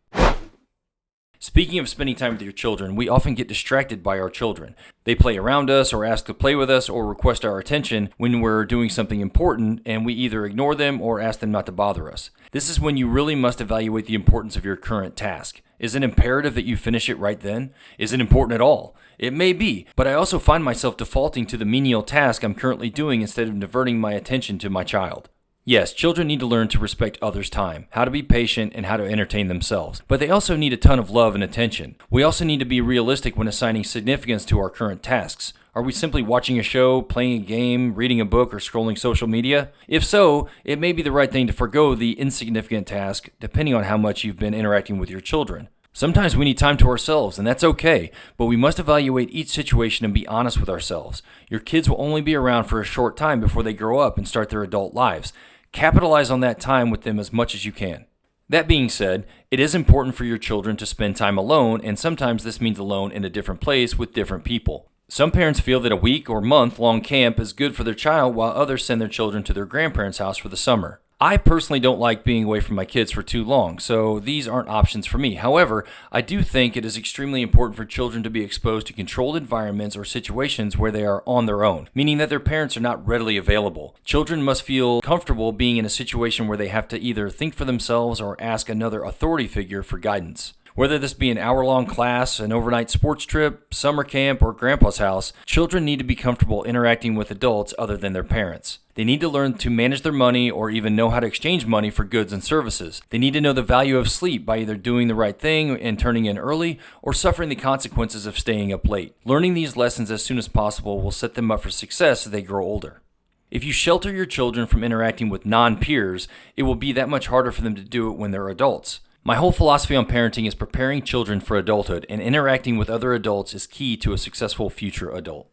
Speaking of spending time with your children, we often get distracted by our children. They play around us or ask to play with us or request our attention when we're doing something important, and we either ignore them or ask them not to bother us. This is when you really must evaluate the importance of your current task. Is it imperative that you finish it right then? Is it important at all? It may be, but I also find myself defaulting to the menial task I'm currently doing instead of diverting my attention to my child. Yes, children need to learn to respect others' time, how to be patient, and how to entertain themselves. But they also need a ton of love and attention. We also need to be realistic when assigning significance to our current tasks. Are we simply watching a show, playing a game, reading a book, or scrolling social media? If so, it may be the right thing to forego the insignificant task, depending on how much you've been interacting with your children. Sometimes we need time to ourselves, and that's okay, but we must evaluate each situation and be honest with ourselves. Your kids will only be around for a short time before they grow up and start their adult lives. Capitalize on that time with them as much as you can. That being said, it is important for your children to spend time alone, and sometimes this means alone in a different place with different people. Some parents feel that a week or month-long camp is good for their child, while others send their children to their grandparents' house for the summer. I personally don't like being away from my kids for too long, so these aren't options for me. However, I do think it is extremely important for children to be exposed to controlled environments or situations where they are on their own, meaning that their parents are not readily available. Children must feel comfortable being in a situation where they have to either think for themselves or ask another authority figure for guidance. Whether this be an hour-long class, an overnight sports trip, summer camp, or grandpa's house, children need to be comfortable interacting with adults other than their parents. They need to learn to manage their money or even know how to exchange money for goods and services. They need to know the value of sleep by either doing the right thing and turning in early or suffering the consequences of staying up late. Learning these lessons as soon as possible will set them up for success as they grow older. If you shelter your children from interacting with non-peers, it will be that much harder for them to do it when they're adults. My whole philosophy on parenting is preparing children for adulthood, and interacting with other adults is key to a successful future adult.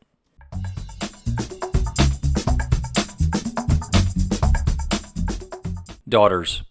Daughters.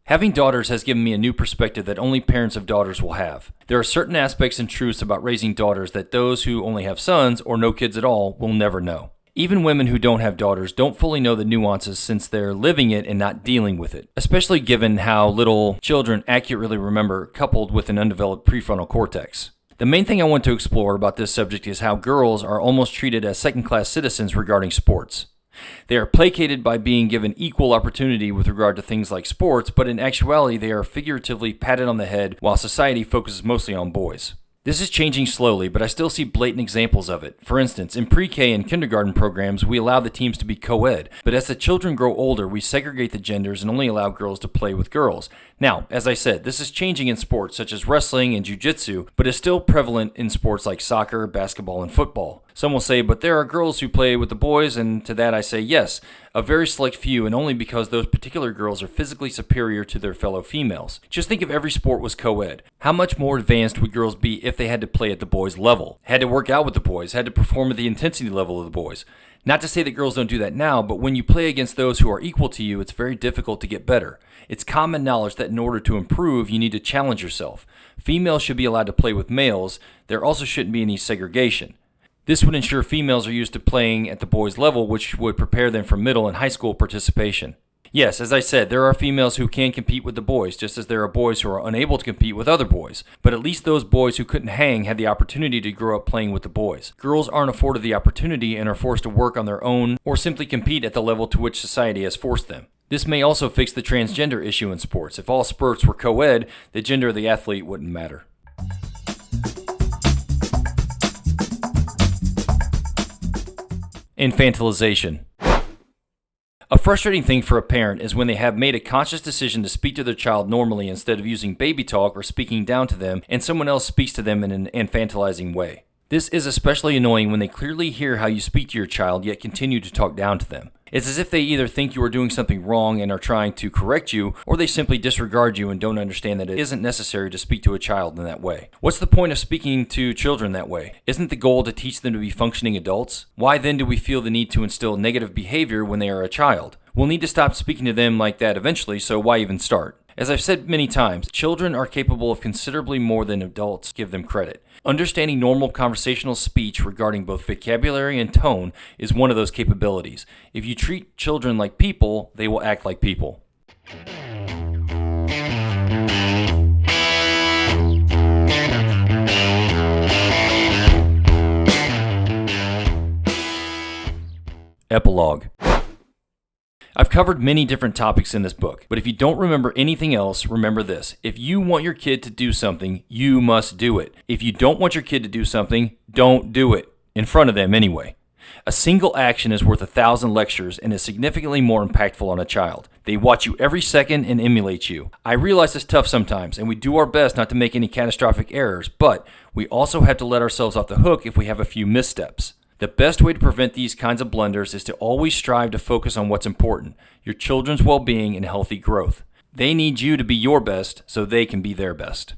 Having daughters has given me a new perspective that only parents of daughters will have. There are certain aspects and truths about raising daughters that those who only have sons or no kids at all will never know. Even women who don't have daughters don't fully know the nuances since they're living it and not dealing with it, especially given how little children accurately remember coupled with an undeveloped prefrontal cortex. The main thing I want to explore about this subject is how girls are almost treated as second-class citizens regarding sports. They are placated by being given equal opportunity with regard to things like sports, but in actuality they are figuratively patted on the head while society focuses mostly on boys. This is changing slowly, but I still see blatant examples of it. For instance, in pre-K and kindergarten programs, we allow the teams to be co-ed, but as the children grow older, we segregate the genders and only allow girls to play with girls. Now, as I said, this is changing in sports such as wrestling and jiu-jitsu, but is still prevalent in sports like soccer, basketball, and football. Some will say, but there are girls who play with the boys, and to that I say yes, a very select few, and only because those particular girls are physically superior to their fellow females. Just think if every sport was co-ed. How much more advanced would girls be if they had to play at the boys' level, had to work out with the boys, had to perform at the intensity level of the boys? Not to say that girls don't do that now, but when you play against those who are equal to you, it's very difficult to get better. It's common knowledge that in order to improve, you need to challenge yourself. Females should be allowed to play with males. There also shouldn't be any segregation. This would ensure females are used to playing at the boys' level, which would prepare them for middle and high school participation. Yes, as I said, there are females who can compete with the boys, just as there are boys who are unable to compete with other boys. But at least those boys who couldn't hang had the opportunity to grow up playing with the boys. Girls aren't afforded the opportunity and are forced to work on their own or simply compete at the level to which society has forced them. This may also fix the transgender issue in sports. If all sports were co-ed, the gender of the athlete wouldn't matter. Infantilization. A frustrating thing for a parent is when they have made a conscious decision to speak to their child normally instead of using baby talk or speaking down to them, and someone else speaks to them in an infantilizing way. This is especially annoying when they clearly hear how you speak to your child yet continue to talk down to them. It's as if they either think you are doing something wrong and are trying to correct you, or they simply disregard you and don't understand that it isn't necessary to speak to a child in that way. What's the point of speaking to children that way? Isn't the goal to teach them to be functioning adults? Why then do we feel the need to instill negative behavior when they are a child? We'll need to stop speaking to them like that eventually, so why even start? As I've said many times, children are capable of considerably more than adults give them credit. Understanding normal conversational speech regarding both vocabulary and tone is one of those capabilities. If you treat children like people, they will act like people. Epilogue. I've covered many different topics in this book, but if you don't remember anything else, remember this. If you want your kid to do something, you must do it. If you don't want your kid to do something, don't do it. In front of them anyway. A single action is worth 1,000 lectures and is significantly more impactful on a child. They watch you every second and emulate you. I realize it's tough sometimes, and we do our best not to make any catastrophic errors, but we also have to let ourselves off the hook if we have a few missteps. The best way to prevent these kinds of blunders is to always strive to focus on what's important, your children's well-being and healthy growth. They need you to be your best so they can be their best.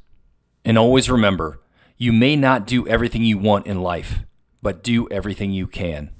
And always remember, you may not do everything you want in life, but do everything you can.